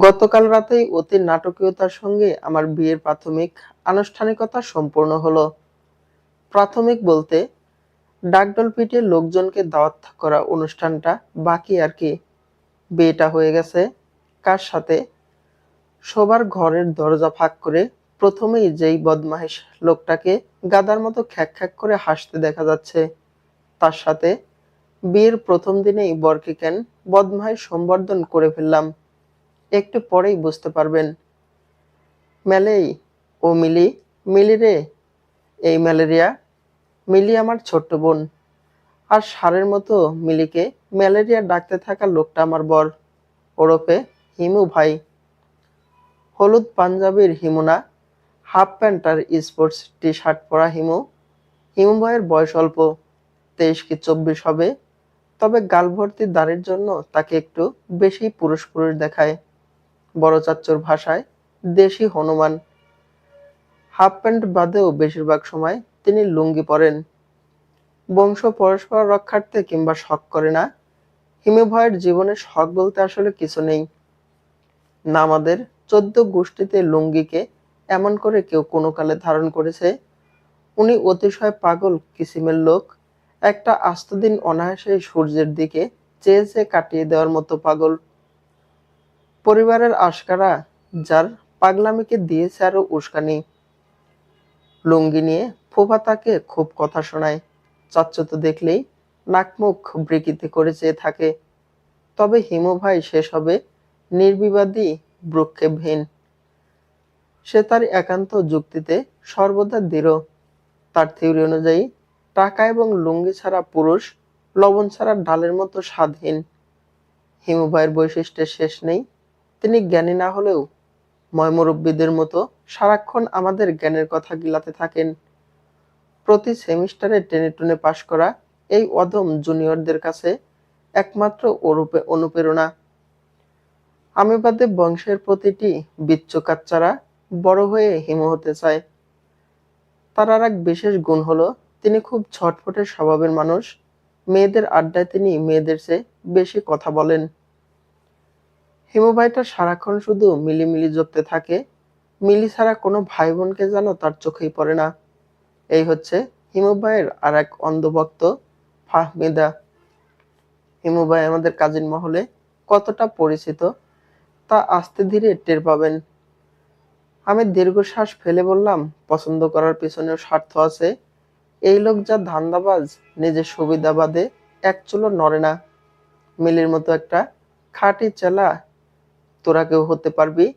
গতকাল রাতেই অতি নাটকীয়তার সঙ্গে আমার বিয়ের প্রাথমিক আনুষ্ঠানিকতা সম্পূর্ণ হলো। প্রাথমিক বলতে ডাকডোল পিটিয়ে লোকজনকে দাওয়াত করা অনুষ্ঠানটা বাকি আর কি। বিয়েটা হয়ে গেছে। কার সাথে? শোবার ঘরের দরজা ফাঁক করে প্রথমেই যেই বদমাইশ লোকটাকে গাধার মতো খ্যাঁক খ্যাঁক করে হাসতে দেখা যাচ্ছে, তার সাথে। বিয়ের প্রথম দিনেই বরকে কেন বদমাইশ সম্বর্ধন করে ফেললাম, একটু পরেই বুঝতে পারবেন। মেলেই, ও মিলি, মিলি রে, এই ম্যালেরিয়া। মিলি আমার ছোট্ট বোন। আর ষাঁড়ের মতো মিলিকে ম্যালেরিয়া ডাকতে থাকা লোকটা আমার বর, ওরফে হিমু ভাই। হলুদ পাঞ্জাবির হিমু না, হাফ প্যান্ট আর স্পোর্টস টি শার্ট পরা হিমু। হিমু ভাইয়ের বয়স অল্প, 23 কি 24 হবে। তবে গাল ভর্তি দাড়ির জন্য তাকে একটু বেশি পুরুষ পুরুষ দেখায়। বড় চাচ্চুর ভাষায় দেশি হনুমান। হাফ প্যান্ট বাদেও বেশিরভাগ সময় তিনি লুঙ্গি পরেন। বংশ পরস্পর রক্ষার্থে কিংবা শখ করে না। হিমু ভাইয়ের জীবনে শখ বলতে আসলে কিছু নেই। না আমাদের 14 গোষ্ঠীতে লুঙ্গিকে এমন করে কেউ কোনো কালে ধারণ করেছে। উনি অতিশয় পাগল কিসিমের লোক। একটা আস্ত দিন অনায়াসে সূর্যের দিকে চেয়ে চেয়ে কাটিয়ে দেওয়ার মতো পাগল। পরিবারের আশকারা যার পাগলামিকে দিয়েছে আরো উস্কানি। লুঙ্গি নিয়ে ফুফা তাকে খুব কথা শোনায়। চাচ্চু দেখলেই নাকমুখ বিকৃতি করে চেয়ে থাকে। তবে হিমু ভাই সেসবে নির্বিবাদী ভ্রূক্ষেপহীন। সে তার একান্ত যুক্তিতে সর্বদা দৃঢ়। তার থিওরি অনুযায়ী টাকা এবং লুঙ্গি ছাড়া পুরুষ লবণ ছাড়া ডালের মতো স্বাদহীন। হিমু ভাইয়ের বৈশিষ্ট্যের শেষ নেই। তিনি জ্ঞানী না হলেও ময়মুরব্বীদের মতো সারাক্ষণ আমাদের জ্ঞানের কথা গিলাতে থাকেন। প্রতি সেমিস্টারে টেনে টুনে পাশ করা এই অধম জুনিয়রদের কাছে একমাত্র অনুপ্রেরণা। আমি বাদে বংশের প্রতিটি বিচ্ছু কাচ্চারা বড় হয়ে হিমু হতে চায়। তার আর এক বিশেষ গুণ হলো তিনি খুব ছটফটে স্বভাবের মানুষ। মেয়েদের আড্ডায় তিনি মেয়েদের চেয়ে বেশি কথা বলেন। হিমু ভাইটা সারাক্ষণ শুধু মিলিমিলি জপতে থাকে। মিলি ছাড়া কোনো ভাই বোনকে যেন তার চোখেই পড়ে না। এই হচ্ছে হিমু ভাইয়ের আর এক অন্ধভক্ত, ফাহমিদা। হিমু ভাই আমাদের কাজিন মহলে কতটা পরিচিত তা আস্তে ধীরে টের পাবেন। আমি দীর্ঘশ্বাস ফেলে বললাম, পছন্দ করার পিছনেও স্বার্থ আছে। এই লোক যা ধান্দাবাজ, নিজের সুবিধা বাদে এক চুলো নড়ে না। মিলির মতো একটা খাঁটি চেলা তোরা কেউ হতে পারবি?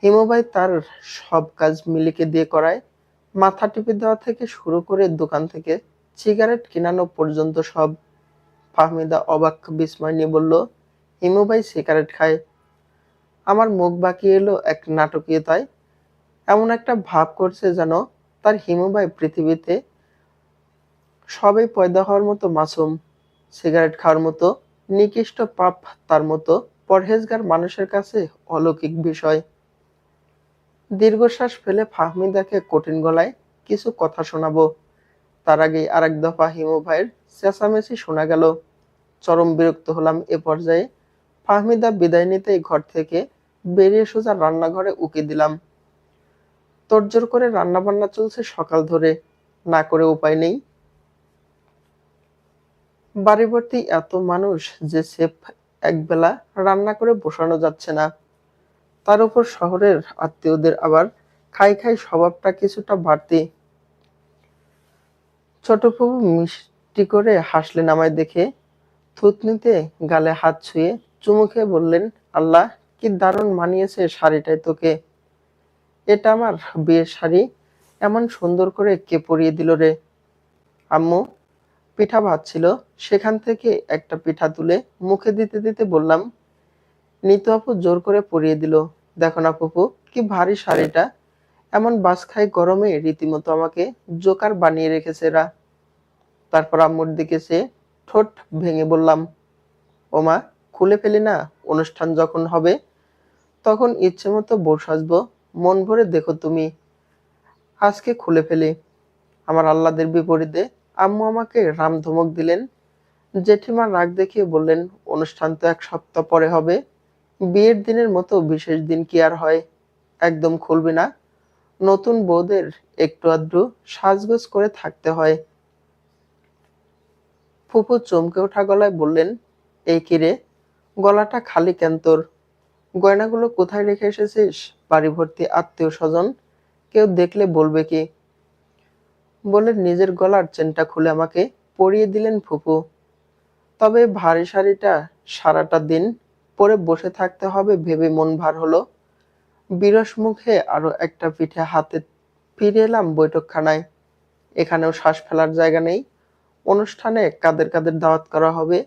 হিমু ভাই তার সব কাজ মিলিকে দিয়ে করায়। মাথা টিপে দেওয়া থেকে শুরু করে দোকান থেকে সিগারেট কিনানো পর্যন্ত সব। ফাহমিদা অবাক বিস্ময় নিয়ে বলল, হিমু ভাই সিগারেট খায়? আমার মুখ বাঁকিয়ে এলো এক নাটকীয়তায়। এমন একটা ভাব করছে যেন তার হিমু ভাই পৃথিবীতে সবে পয়দা হওয়ার মতো মাসুম। সিগারেট খাওয়ার মতো নিকৃষ্ট পাপ তার মতো পরহেজগার মানুষের কাছে অলৌকিক বিষয়। দীর্ঘশ্বাস ফেলে ফাহমিদাকে কঠিন গলায় কিছু কথা শোনাবো, তার আগেই আরেক দফা হিমু ভাইয়ের চেঁচামেচি শোনা গেল। চরম বিরক্ত হলাম এ পর্যায়ে। ফাহমিদা বিদায় নিতেই ঘর থেকে বেরিয়ে সোজা রান্নাঘরে উকি দিলাম। তোড়জোড় করে রান্নাবান্না চলছে সকাল ধরে, না করে উপায় নেই। বাড়ি ভর্তি এত মানুষ যে সেফ একবেলা রান্না করে বসানো যাচ্ছে না। তার উপর শহরের আত্মীয়দের আবার খাই খাই স্বভাবটা কিছুটা বাড়তি। ছোট ফুপু মিষ্টি করে হাসলেন আমায় দেখে। থুতনিতে গালে হাত ছুঁয়ে চুমু খেয়ে বললেন, আল্লাহ, কি দারুণ মানিয়েছে শাড়িটায় তোকে। এটা আমার বিয়ের শাড়ি, এমন সুন্দর করে কে পরিয়ে দিল রে? আম্মু পিঠা ভাজছিল, সেখান থেকে একটা পিঠা তুলে মুখে দিতে দিতে বললাম। নিতু আপু জোর করে পরিয়ে দিল। দেখো না ফুপু, কি ভারী শাড়িটা। এমন বাজখাই গরমে রীতিমতো আমাকে জোকার বানিয়ে রেখেছে এরা। তারপর আম্মুর দিকে চেয়ে ঠোঁট ভেঙে বললাম, ওমা, খুলে ফেলি না? অনুষ্ঠান যখন হবে তখন ইচ্ছে মতো বউ সাজবো। মন ভরে দেখো তুমি। আজকে খুলে ফেলি। আমার আহ্লাদের বিপরীতে আম্মু আমাকে রাম ধমক দিলেন। জেঠিমা রাগ দেখিয়ে বললেন, অনুষ্ঠান তো 1 সপ্তাহ পরে হবে, বিয়ের দিনের মতো বিশেষ দিন কি আর হয়? একদম খুলবি না? নতুন বউদের একটু আধটু সাজগোজ করে থাকতে হয়। ফুপু চমকে ওঠা গলায় বললেন, এই কি রে, গলাটা খালি কেন তোর? গয়নাগুলো কোথায় রেখে এসেছিস? বাড়ি ভর্তি আত্মীয় স্বজন, কেউ দেখলে বলবে কি? বলে নিজের গলার চেনটা খুলে আমাকে পরিয়ে দিলেন ফুপু। তবে ভারী শাড়িটা সারাটা দিন পরে বসে থাকতে হবে ভেবে মন ভার হলো। বিরস মুখে আরো একটা পিঠে হাতে ফিরে এলাম বৈঠকখানায়। এখানেও শ্বাস ফেলার জায়গা নেই। অনুষ্ঠানে কাদের কাদের দাওয়াত করা হবে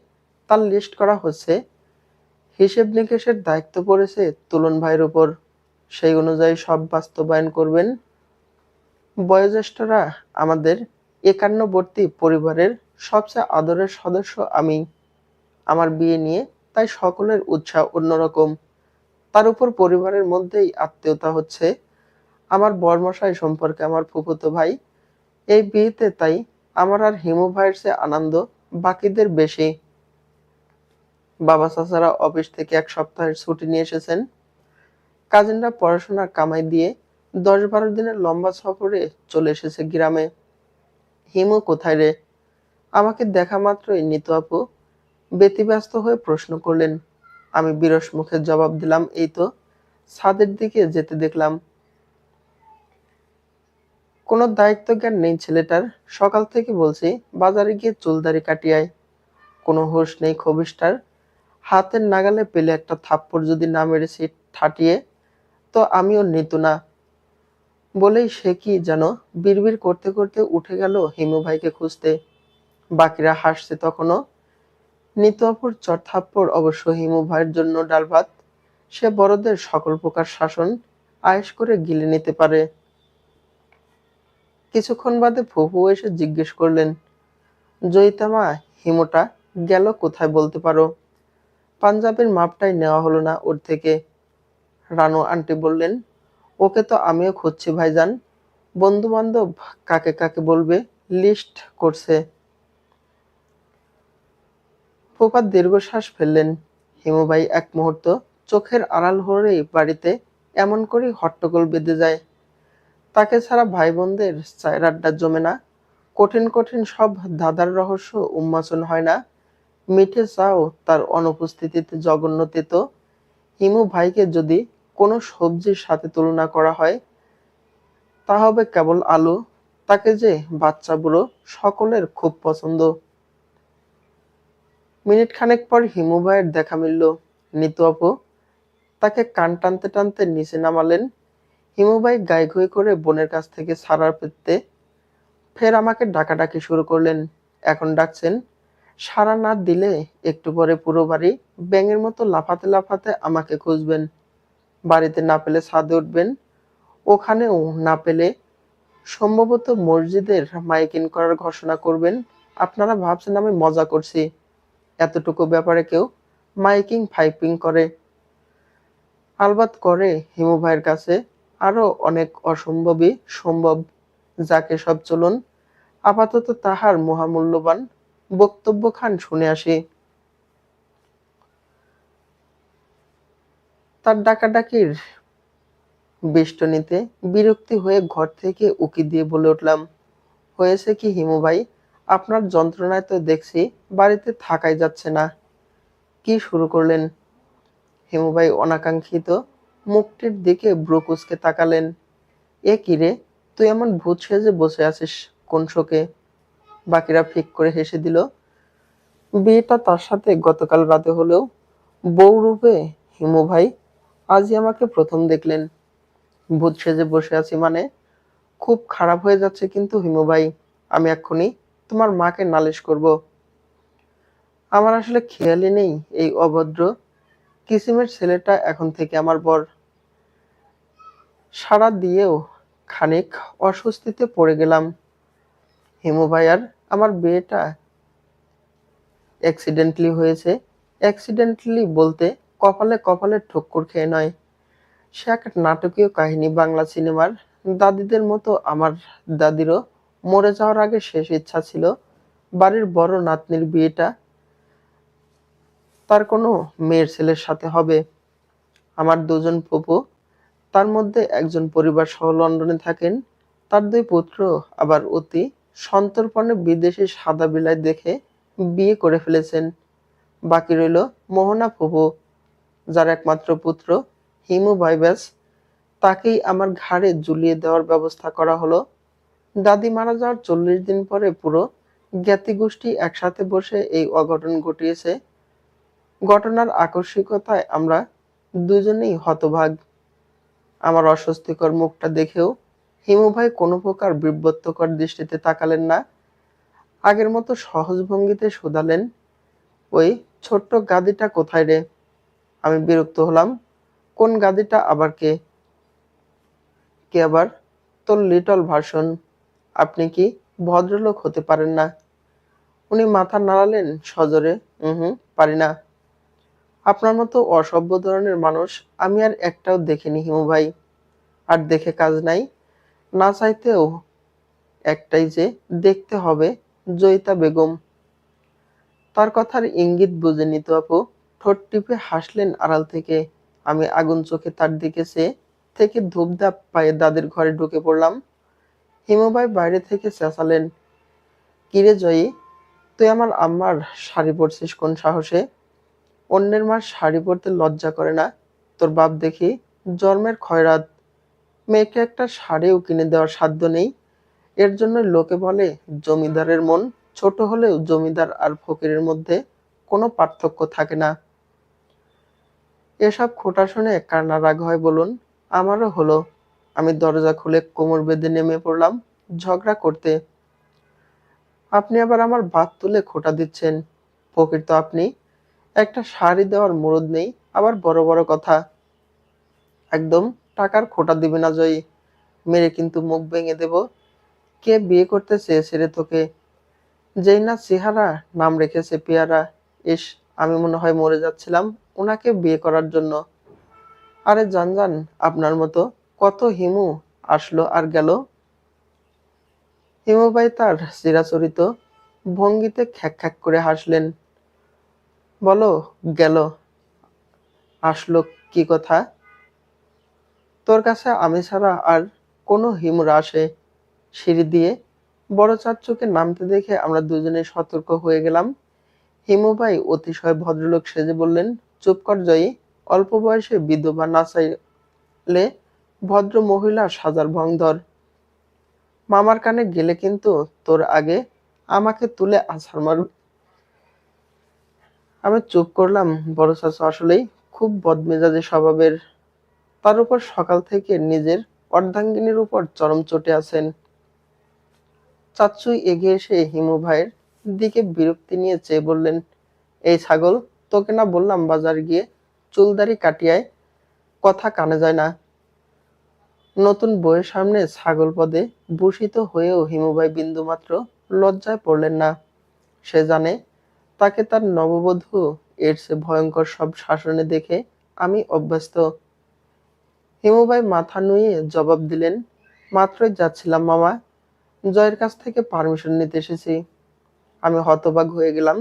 তার লিস্ট করা হচ্ছে। হিসেব নিকেশের দায়িত্ব পড়েছে তুলন ভাইয়ের উপর। সেই অনুযায়ী সব বাস্তবায়ন করবেন। বয়োজ্যেষ্ঠরা আমাদের একান্নবর্তী পরিবারের সবচেয়ে আদরের সদস্য আমি। আমার বিয়ে নিয়ে তাই সকলের উৎসাহ অন্যরকম। তার উপর পরিবারের মধ্যেই আত্মীয়তা হচ্ছে আমার বড়মশাই সম্পর্কে আমার ফুফুতো ভাই। এই বিয়েতে তাই আমার আর হিমু ভাইয়ের চেয়ে আনন্দ বাকিদের বেশি। বাবা চাচারা অফিস থেকে এক সপ্তাহের ছুটি নিয়ে এসেছেন। কাজিনরা পড়াশোনার কামাই দিয়ে 10-12 দিনের লম্বা সফরে চলে এসেছে গ্রামে। হিমু কোথায় রে? আমাকে দেখা মাত্রই নিতু আপু ব্যতিব্যস্ত হয়ে প্রশ্ন করলেন। আমি বিরস মুখে জবাব দিলাম, এই তো ছাদের দিকে যেতে দেখলাম। কোনো দায়িত্ব জ্ঞান নেই ছেলেটার। সকাল থেকে বলছি বাজারে গিয়ে চুলদারি কাটিয়ে আয়। কোনো হুঁশ নেই খবিশটার। হাতের নাগালে পেলে একটা থাপ্পড় যদি না মেরেছি ঠাটিয়ে, তো আমিও নিতু না। বলেই সে কি যেন বিড়বিড় করতে করতে উঠে গেল হিমু ভাইকে খুঁজতে। বাকিরা হাসছে তখনও। নিতু অপুর চর থাপ্পড় অবশ্য হিমু ভাইয়ের জন্য ডাল ভাত। সে বড়দের সকল প্রকার শাসন আয়েশ করে গিলে নিতে পারে। কিছুক্ষণ বাদে ফুফু এসে জিজ্ঞেস করলেন, জয়িতা মা, হিমুটা গেল কোথায় বলতে পারো? পাঞ্জাবের মাপটাই নেওয়া হলো না ওর থেকে। রানু আন্টি বললেন, ওকে তো আমিও খুঁজছি ভাইজান। বন্ধু বান্ধব কাকে কাকে বলবে লিস্ট করছে। ফুফা দীর্ঘশ্বাস ফেললেন। হিমুভাই এক মুহূর্ত চোখের আড়াল হলেই বাড়িতে এমন করেই হট্টগোল বেঁধে যায়। তাকে ছাড়া ভাই বোনদের চায়ের আড্ডা জমে না। কঠিন কঠিন সব ধাঁধার রহস্য উন্মোচন হয় না। মিঠে চাও তার অনুপস্থিতিতে জঘন্য তেতো। হিমু ভাইকে যদি কোনো সবজির সাথে তুলনা করা হয় তা হবে কেবল আলু। তাকে যে বাচ্চা বুড়ো সকলের খুব পছন্দ। মিনিট খানেক পর হিমু ভাইয়ের দেখা মিলল। নিতু আপু তাকে কান টানতে টানতে নিচে নামালেন। হিমু ভাই গাইঘুই করে বোনের কাছ থেকে ছাড়ার পেতে ফের আমাকে ডাকাডাকি শুরু করলেন। এখন ডাকছেন। সাড়া না দিলে একটু পরে পুরো বাড়ি ব্যাঙের মতো লাফাতে লাফাতে আমাকে খুঁজবেন। বাড়িতে না পেলে ছাদে উঠবেন। ওখানেও না পেলে সম্ভবত মসজিদের মাইকিং করার ঘোষণা করবেন। আপনারা ভাবছেন আমি মজা করছি? এতটুকু ব্যাপারে কেউ মাইকিং ফাইপিং করে? আলবাত করে হিমু ভাইয়ের কাছে আরো অনেক অসম্ভবই সম্ভব। যাকে সব চলুন আপাতত তাহার মহামূল্যবান বক্তব্যখান শুনে আসি। তার ডাকাডাকির বেষ্টনীতে বিরক্তি হয়ে ঘর থেকে উকি দিয়ে বলে উঠলাম, হয়েছে কি হিমু ভাই, আপনার যন্ত্রণায় তো দেখছি বাড়িতে থাকাই যাচ্ছে না। কি শুরু করলেন? হিমু ভাই অনাকাঙ্ক্ষিত মুখটির দিকে ভ্রু কুঁচকে তাকালেন। এ কি রে, তুই এমন ভূত সেজে বসে আছিস কোন শোকে? বাকিরা ফিক করে হেসে দিল। বিয়েটা তার সাথে গতকাল রাতে হলেও বউ রূপে হিমু ভাই আজই আমাকে প্রথম দেখলেন। ভূত সেজে বসে আছি মানে? খুব খারাপ হয়ে যাচ্ছে কিন্তু হিমু ভাই। আমি এক্ষুনি তোমার মাকে নালিশ করব। আমার আসলে খেয়ালই নেই এই অভদ্র কিসিমের ছেলেটা এখন থেকে আমার বর। সাড়া দিয়েও খানিক অস্বস্তিতে পড়ে গেলাম। হিমু ভাই আর আমার বিয়েটা অ্যাক্সিডেন্টালি হয়েছে। অ্যাক্সিডেন্টালি বলতে কপালে কপালে ঠক্কর খেয়ে নয়। সে এক নাটকীয় কাহিনী বাংলা সিনেমার। দাদিদের মতো আমার দাদিরও মরে যাওয়ার আগে শেষ ইচ্ছা ছিল বাড়ির বড় নাতনির বিয়েটা তার কোনো মেয়ের ছেলের সাথে হবে। আমার দুজন ফুপু, তার মধ্যে একজন পরিবার সহ লন্ডনে থাকেন। তার দুই পুত্র আবার অতি সন্তর্পণে বিদেশি সাদা বিলাই দেখে বিয়ে করে ফেলেছেন। বাকি রইল মোহনা ফুপু, যার একমাত্র পুত্র হিমু ভাই, ব্যাস তাকেই আমার ঘাড়ে ঝুলিয়ে দেওয়ার ব্যবস্থা করা হলো। দাদি মারা যাওয়ার 40 দিন পরে পুরো জ্ঞাতিগোষ্ঠী একসাথে বসে এই অঘটন ঘটিয়েছে। ঘটনার আকস্মিকতায় আমরা দুজনেই হতবাক। আমার অস্বস্তিকর মুখটা দেখেও হিমু ভাই কোনো প্রকার বিব্রতকর দৃষ্টিতে তাকালেন না। আগের মতো সহজ ভঙ্গিতে শুধালেন, ওই ছোট্ট গাদিটা কোথায় রে? আমি বিরক্ত হলাম। কোন গাদিটা আবার কে? কে আবার? তোর লিটল ভার্সন। আপনি কি ভদ্রলোক হতে পারেন না? উনি মাথা নাড়ালেন সজোরে। হুম, পারি না। আপনার মতো অসভ্য ধরনের মানুষ আমি আর একটাও দেখিনি হিমু ভাই। আর দেখে কাজ নাই। না চাইতেও একটাই যে দেখতে হবে, জয়িতা বেগম। তার কথার ইঙ্গিত বুঝে নিত আপু ঠোঁট টিপে হাসলেন আড়াল থেকে। আমি আগুন চোখে তার দিকে চেয়ে থেকে ধূপধাপ পায়ে দাদির ঘরে ঢুকে পড়লাম। হিমুভাই বাইরে থেকে চেঁচালেন, কিরে জয়ী, তুই আমার আম্মার শাড়ি পরছিস কোন সাহসে? অন্যের মার শাড়ি পরতে লজ্জা করে না? তোর বাপ দেখি জন্মের খয়রাত, মেয়েকে একটা শাড়িও কিনে দেওয়ার সাধ্য নেই। এর জন্য লোকে বলে জমিদারের মন ছোট হলেও জমিদার আর ফকিরের মধ্যে কোনো পার্থক্য থাকে না। এসব খোঁটা শুনে কার না রাগ হয় বলুন? আমারও হলো। আমি দরজা খুলে কোমর বেঁধে নেমে পড়লাম ঝগড়া করতে। আপনি আবার আমার বাত তুলে খোঁটা দিচ্ছেন? ফকির তো আপনি। একটা শাড়ি দেওয়ার মুরদ নেই, আবার বড় বড় কথা। একদম টাকার খোঁটা দিবে না জয়ী, মেরে কিন্তু মুখ ভেঙে দেব। কে বিয়ে করতে চেয়েছে রে তোকে? যেই না চেহারা, নাম রেখেছে পেয়ারা। ইস, আমি মনে হয় মরে যাচ্ছিলাম ওনাকে বিয়ে করার জন্য। আরে যান যান, আপনার মতো কত হিমু আসলো আর গেল। হিমুবাই তার চিরাচরিত ভঙ্গিতে খ্যাক খ্যাক করে হাসলেন। বলো, গেল? আসলো কি কথা? তোর কাছে আমি ছাড়া আর কোনো হিমুরা আসে? সিঁড়ি দিয়ে বড় চাচ্চুকে নামতে দেখে আমরা দুজনে সতর্ক হয়ে গেলাম। হিমু ভাই অতিশয় ভদ্রলোক সেজে বললেন, চুপ কর জয়ী, অল্প বয়সে বিধবা না চাইলে ভদ্র মহিলা সাজার ভং ধর। মামার কানে গেলে কিন্তু তোর আগে আমাকে তুলে আছাড় মারবে। আমি চুপ করলাম। বড় চাচা আসলেই খুব বদমেজাজি স্বভাবের। তার উপর সকাল থেকে নিজের অর্ধাঙ্গিনীর উপর চরম চটে আছেন। চাচ্চু এগিয়ে এসে হিমু ভাইয়ের দিকে বিরক্তি নিয়ে চেয়ে বললেন, এই ছাগল, তোকে না বললাম বাজার গিয়ে চুলদারি কাটিয়ায়, কথা কানে যায় না? নতুন বউয়ের সামনে ছাগল পদে ভূষিত হয়েও হিমুভাই বিন্দুমাত্র লজ্জায় পড়লেন না। সে জানে তাকে তার নববধূ এর চেয়ে ভয়ঙ্কর সব শাসনে দেখে আমি অভ্যস্ত। হিমুভাই মাথা নুইয়ে জবাব দিলেন, মাত্রই যাচ্ছিলাম মামা, জয়ের কাছ থেকে পারমিশন নিতে এসেছি। আমি হতবাক হয়ে গেলাম।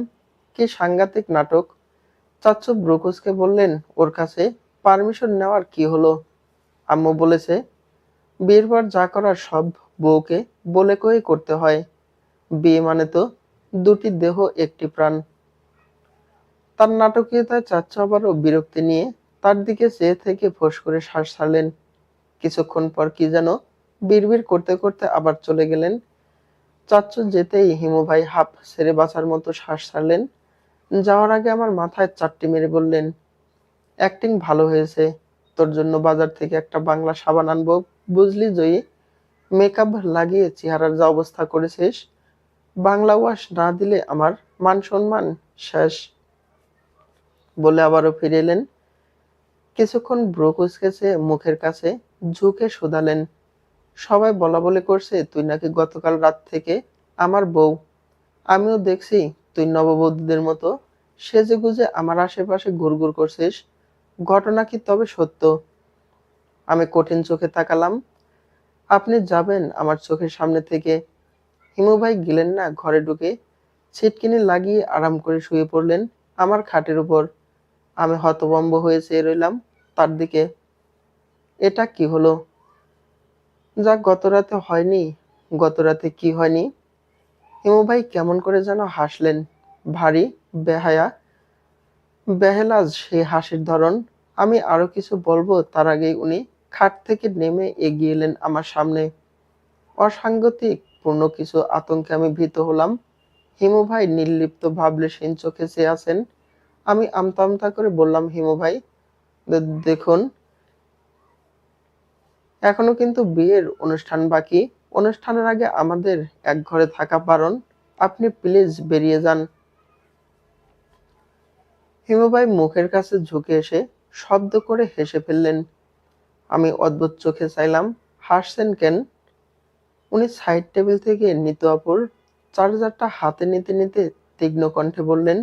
কি সাংঘাতিক নাটক! চাচ্চু ব্রুকুসকে বললেন, ওর কাছে পারমিশন নেওয়ার কি হলো? আম্মু বলেছে বিয়ের পর যা করার সব বউকে বলে কয়েই করতে হয়। বিয়ে মানে তো দুটি দেহ একটি প্রাণ। তার নাটকীয়তায় চাচ্চু আবারও বিরক্তি নিয়ে তার দিকে চেয়ে থেকে ফোঁস করে শ্বাস ছাড়লেন। কিছুক্ষণ পর কি যেন বিড়বিড় করতে করতে আবার চলে গেলেন। চাচ্চু যেতেই হিমু ভাই হাঁপ ছেড়ে বাঁচার মতো শ্বাস ছাড়লেন। যাওয়ার আগে আমার মাথায় চারটি মেরে বললেন, অ্যাক্টিং ভালো হয়েছে। তোর জন্য বাজার থেকে একটা বাংলা সাবান আনবো, বুঝলি জয়ী? মেকআপ লাগিয়ে চেহারার যা অবস্থা করেছিস, বাংলা ওয়াশ না দিলে আমার মান সম্মান শেষ। বলে আবারও ফিরে এলেন। কিছুক্ষণ ভ্রু কুঁচকেছে মুখের কাছে ঝুঁকে শুধালেন, সবাই বলা বলি করছে তুই নাকি গতকাল রাত থেকে আমার বউ। আমিও দেখছি তুই নববধূদের মতো সেজেগুজে আমার আশেপাশে ঘুরঘুর করছিস। ঘটনা কি তবে সত্য? আমি কঠিন চোখে তাকালাম। আপনি যাবেন আমার চোখের সামনে থেকে? হিমু ভাই গেলেন না ঘরে ঢুকে ছিটকিনি লাগিয়ে আরাম করে শুয়ে পড়লেন আমার খাটের উপর। আমি হতভম্ব হয়ে চেয়ে রইলাম তার দিকে। এটা কি হলো? যা গতরাতে হয়নি। গতরাতে কি হয়নি? হিমু ভাই কেমন করে যেন হাসলেন। ভারী বেহায়া বেহেলাজ সেই হাসির ধরন। আমি আরো কিছু বলবো তার আগেই উনি খাট থেকে নেমে এগিয়ে এলেন আমার সামনে। অসাংগতিক পূর্ণ কিছু আতঙ্কে আমি ভীত হলাম। হিমু ভাই নির্লিপ্ত ভাবলেশহীন চোখে চেয়ে আছেন। আমি আমতা আমতা করে বললাম, হিমু ভাই, দেখুন, এখনো কিন্তু বিয়ের অনুষ্ঠান বাকি। অনুষ্ঠানের আগে আমাদের এক ঘরে থাকা বারণ। আপনি প্লিজ বেরিয়ে যান। হিমু ভাই মুখের কাছে ঝুঁকে এসে শব্দ করে হেসে ফেললেন। আমি অদ্ভুত চোখে চাইলাম। হাসছেন কেন? উনি সাইড টেবিল থেকে নিতু আপুর চার্জারটা হাতে নিতে নিতে তীক্ষ্ণ কণ্ঠে বললেন,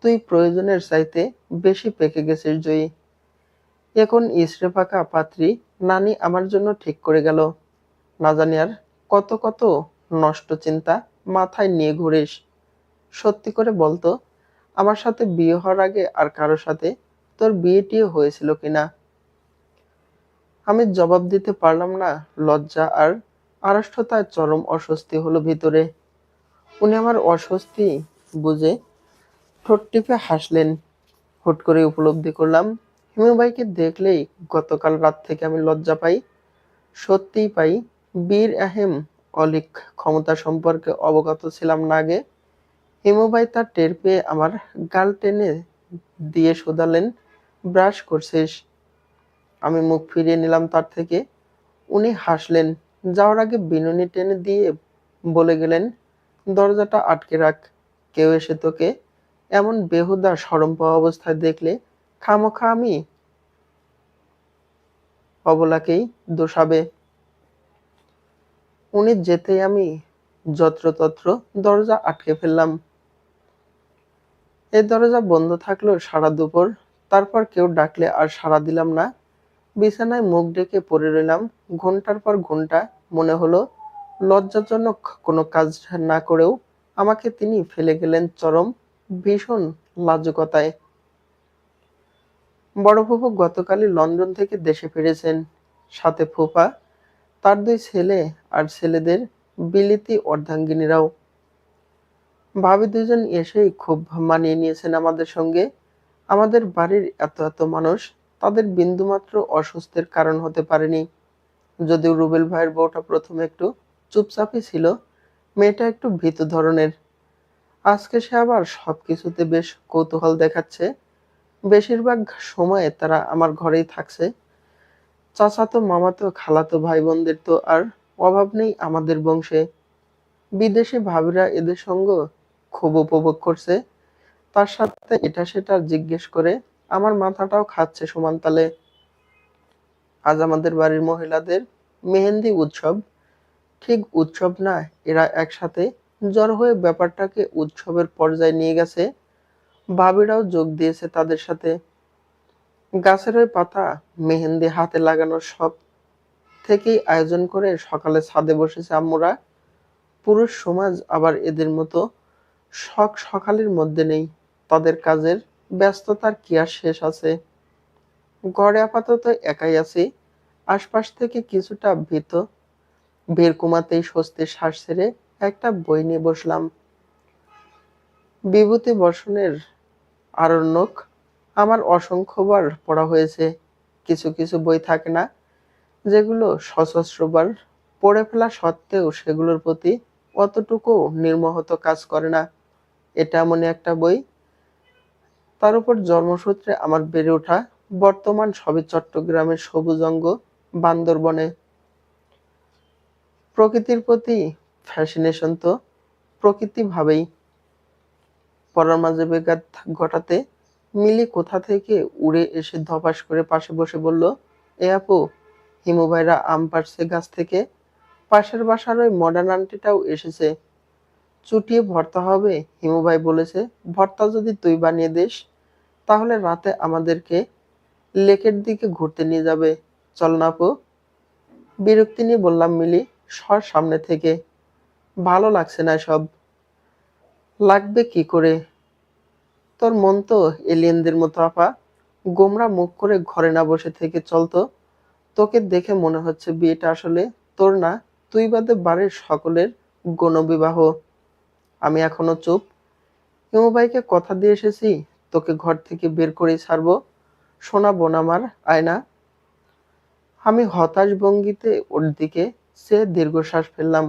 তুই প্রয়োজনের চাইতে বেশি পেকে গেছিস জয়ী। এখন ইসরে পাকা পাত্রী নানি আমার জন্য ঠিক করে গেল। না জানি আর কত কত নষ্ট চিন্তা মাথায় নিয়ে ঘুরিস। সত্যি করে বলতো, আমার সাথে বিয়ে হওয়ার আগে আর কারোর সাথে তোর বিয়ে টিয়ে হয়েছিল কিনা? আমি জবাব দিতে পারলাম না। লজ্জা আর আড়ষ্টতায় চরম অস্বস্তি হলো ভিতরে। উনি আমার অস্বস্তি বুঝে ঠোঁট টিপে হাসলেন। হুট করে উপলব্ধি করলাম, হিমু ভাইকে দেখলেই গতকাল রাত থেকে আমি লজ্জা পাই। সত্যিই পাই। বীর আহেম অলিক ক্ষমতা সম্পর্কে অবগত ছিলাম না আগে। হিমু ভাই তার টের পেয়ে আমার গাল টেনে দিয়ে শোধালেন, ব্রাশ করছিস? আমি মুখ ফিরিয়ে নিলাম তার থেকে। উনি হাসলেন। যাওয়ার আগে বিনুনি টেনে দিয়ে বলে গেলেন, দরজাটা আটকে রাখ। কেউ এসে তোকে এমন বেহুদা শরম পাওয়া অবস্থায় দেখলে খামোখা আমি অবলাকেই দোষাবে। উনি যেতেই আমি যত্রতত্র দরজা আটকে ফেললাম। এই দরজা বন্ধ থাকলো সারা দুপুর। তারপর কেউ ডাকলে আর সাড়া দিলাম না। বিছানায় মুখ ঢেকে পড়ে রইলাম ঘন্টার পর ঘন্টা। মনে হলো লজ্জাজনক কোনো কাজ না করেও আমাকে তিনি ফেলে গেলেন চরম ভীষণ লাজুকতায়। বড় ফুফু গতকালই লন্ডন থেকে দেশে ফিরেছেন। সাথে ফুফা, তার দুই ছেলে আর ছেলেদের বিলিতি অর্ধাঙ্গিনীরাও। ভাবি দুজন এসেই খুব মানিয়ে নিয়েছেন আমাদের সঙ্গে। আমাদের বাড়ির এত এত মানুষ তাদের বিন্দুমাত্র অস্বস্তির কারণ হতে পারেনি। যদিও রুবেল ভাইয়ের বউটা প্রথমে একটু চুপচাপই ছিল। মেয়েটা একটু ভীতু ধরনের। আজকে সে আবার সবকিছুতে বেশ কৌতূহল দেখাচ্ছে। বেশিরভাগ সময়ে তারা আমার ঘরেই থাকছে। চাচাতো মামাতো খালাতো ভাই বোনদের তো আর অভাব নেই আমাদের বংশে। বিদেশি ভাবিরা এদের সঙ্গ খুব উপভোগ করছে। তার সাথে এটা সেটা জিজ্ঞেস করে আমার মাথাটাও খাচ্ছে সমান তালে। আজ আমাদের বাড়ির মহিলাদের মেহেন্দি উৎসব। ঠিক উৎসব না, এরা একসাথে জড়ো হয়ে ব্যাপারটাকে উৎসবের পর্যায়ে নিয়ে গেছে। ভাবিরাও যোগ দিয়েছে তাদের সাথে। গাছের ওই পাতা মেহেন্দি হাতে লাগানোর সব থেকেই আয়োজন করে সকালে ছাদে বসেছে আম্মুরা। পুরুষ সমাজ আবার এদের মতো শখ সকালের মধ্যে নেই। তাদের কাজের ব্যস্ততার কি আর শেষ আছে? ঘরে আপাতত একাই আছি। আশপাশ থেকে কিছুটা ভিড় কমাতেই স্বস্তির শ্বাস ছেড়ে একটা বই নিয়ে বসলাম। বিভূতি বসনের আরণ্যক আমার অসংখ্যবার পড়া হয়েছে। কিছু কিছু বই থাকে না যেগুলো সহস্রবার পড়ে ফেলা সত্ত্বেও সেগুলোর প্রতি অতটুকু নির্মোহত কাজ করে না। এটা এমনই একটা বই। তার উপর জন্মসূত্রে আমার বেড়ে ওঠা। বর্তমান সবে চট্টগ্রামের সবুজ অঙ্গ বান্দরবনে। প্রকৃতির প্রতি ফ্যাসিনেশন তো প্রকৃতি ভাবেই। পড়ার মাঝে ব্যাঘাত ঘটাতে মিলি কোথা থেকে উড়ে এসে ধপাস করে পাশে বসে বলল, এ আপু, হিমু ভাইরা আম পাড়ছে গাছ থেকে। পাশের বাসার ওই মডার্ন আন্টিটাও এসেছে। চুটিয়ে ভর্তা হবে হিমু ভাই বলেছে। ভর্তা যদি তুই বানিয়ে দিস তাহলে রাতে আমাদেরকে লেকের দিকে ঘুরতে নিয়ে যাবে। চল না আপু। বিরক্তি নিয়ে বললাম, মিলি, সর সামনে থেকে। ভালো লাগছে না সব। লাগবে কি করে? তোর মন তো এলিয়েনদের মতো আপা। গোমরা মুখ করে ঘরে না বসে থেকে চলতো। তোকে দেখে মনে হচ্ছে বিয়েটা আসলে তোর না, তুই বাদে বাড়ির সকলের গণবিবাহ। আমি এখনো চুপ। হিমু ভাইকে কথা দিয়ে এসেছি, তোকে ঘর থেকে বের করেই ছাড়বো। শোনা বোন আমার, আয়না। আমি হতাশ ভঙ্গিতে ওর দিকে চেয়ে দীর্ঘশ্বাস ফেললাম।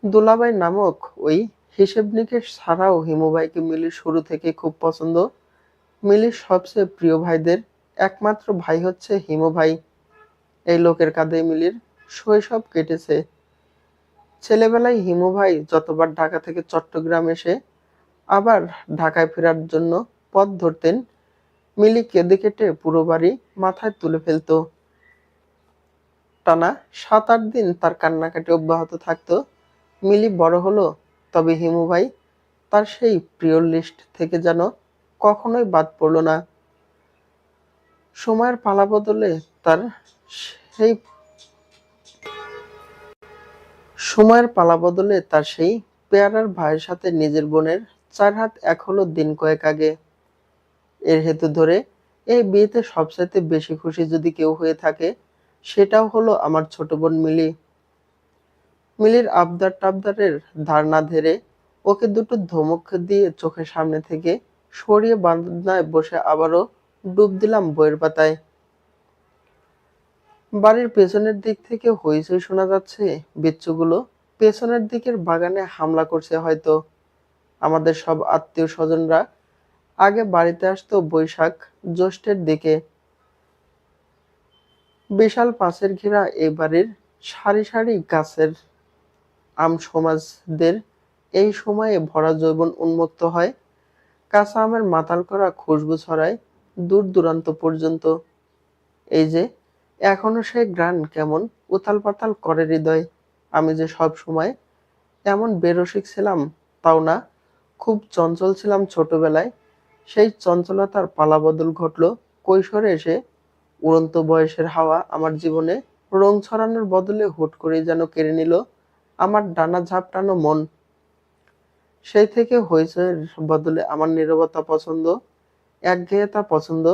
দুলাভাই নামক ওই হিসেব নিকেশ ছাড়াও হিমু ভাইকে মিলির শুরু থেকে খুব পছন্দ। মিলির সবচেয়ে প্রিয় ভাইদের একমাত্র ভাই হচ্ছে হিমু ভাই। এই লোকের কাঁধে মিলির শৈশব কেটেছে। ছেলেবেলায় হিমু ভাই যতবার ঢাকা থেকে চট্টগ্রাম এসে আবার ঢাকায় ফেরার জন্য পথ ধরতেন, মিলি কেঁদে কেটে পুরো বাড়ি মাথায় তুলে ফেলত। টানা ৭-৮ দিন তার কান্নাকাটি অব্যাহত থাকত। মিলি বড় হলো, তবে হিমু ভাই তার সেই প্রিয় লিস্ট থেকে যেন কখনোই বাদ পড়ল না। সময়ের পালাবদলে তার সেই সময়ের পালাবদলে তার সেই পেয়ারার ভাইয়ের সাথে নিজের বোনের ৪ হাত এক হলো দিন কয়েক আগে। এর হেতু ধরে এই বিয়েতে সবচাইতে বেশি খুশি যদি কেউ হয়ে থাকে, সেটাও হলো আমার ছোট বোন মিলি। মিলির আবদার টাবদারের ধার না ধরে ওকে দুটো ধমক দিয়ে চোখের সামনে থেকে সরিয়ে বারান্দায় বসে আবারও ডুব দিলাম বইয়ের পাতায়। বাড়ির পেছনের দিক থেকে হইচই শোনা যাচ্ছে। বিচ্ছুগুলো পেছনের দিকের বাগানে হামলা করছে হয়তো। আমাদের সব আত্মীয় স্বজনরা আগে বাড়িতে আসতো বৈশাখ জ্যৈষ্ঠের দিকে। বিশাল পাঁচিল ঘেরা এই বাড়ির সারি সারি গাছের আম সমাজদের এই সময়ে ভরা যৌবন উন্মুক্ত হয়। কাঁচা আমের মাতাল করা খুশবু ছড়ায় দূর দূরান্ত পর্যন্ত। এই যে এখনো সেই ঘ্রাণ কেমন উথাল পাতাল করে হৃদয়। আমি যে সব সময় এমন বেরসিক ছিলাম তাও না, খুব চঞ্চল ছিলাম ছোটবেলায়। সেই চঞ্চলতার পালাবদল ঘটল কৈশোরে এসে। উড়ন্ত বয়সের হাওয়া আমার জীবনে রং ছড়ানোর বদলে হুট করেই যেন কেড়ে নিল আমার ডানা ঝাপটানো মন। সেই থেকে হইচইয়ের বদলে আমার নীরবতা পছন্দ, একঘেয়েতা পছন্দ।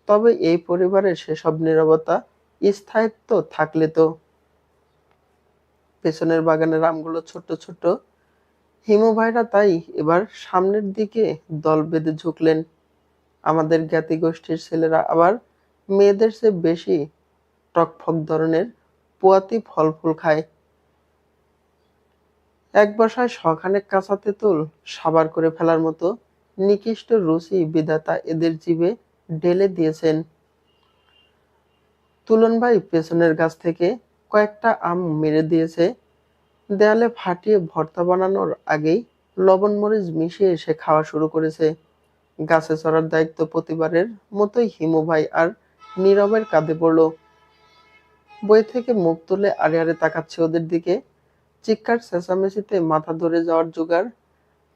তবে এই পরিবারে সেসব নীরবতা স্থায়িত্ব থাকলে তো। পেছনের বাগানের আমগুলো ছোট্ট ছোট্ট। হিমু ভাইরা তাই এবার সামনের দিকে দল বেঁধে ঝুঁকলেন। আমাদের জ্ঞাতি গোষ্ঠীর ছেলেরা আবার মেয়েদের চেয়ে বেশি টকফক ধরনের পোয়াতি ফল ফুল খায়। এক বসায় শখানেক কাঁচা তেঁতুল সাবার করে ফেলার মতো নিকৃষ্ট রুচি বিধাতা এদের জিভে ঢেলে দিয়েছেন। তুলন ভাই পেছনের গাছ থেকে কয়েকটা আম মেরে দিয়েছে। দেয়ালে ফাটিয়ে ভর্তা বানানোর আগেই লবণ মরিচ মিশিয়ে সে খাওয়া শুরু করেছে। গাছে চড়ার দায়িত্ব প্রতিবারের মতোই হিমু ভাই আর নীরবের কাঁধে পড়ল। বই থেকে মুখ তুলে আড়ে আড়ে তাকাচ্ছে ওদের দিকে। চিৎকার চেঁচামেচিতে মাথা ধরে যাওয়ার জোগাড়।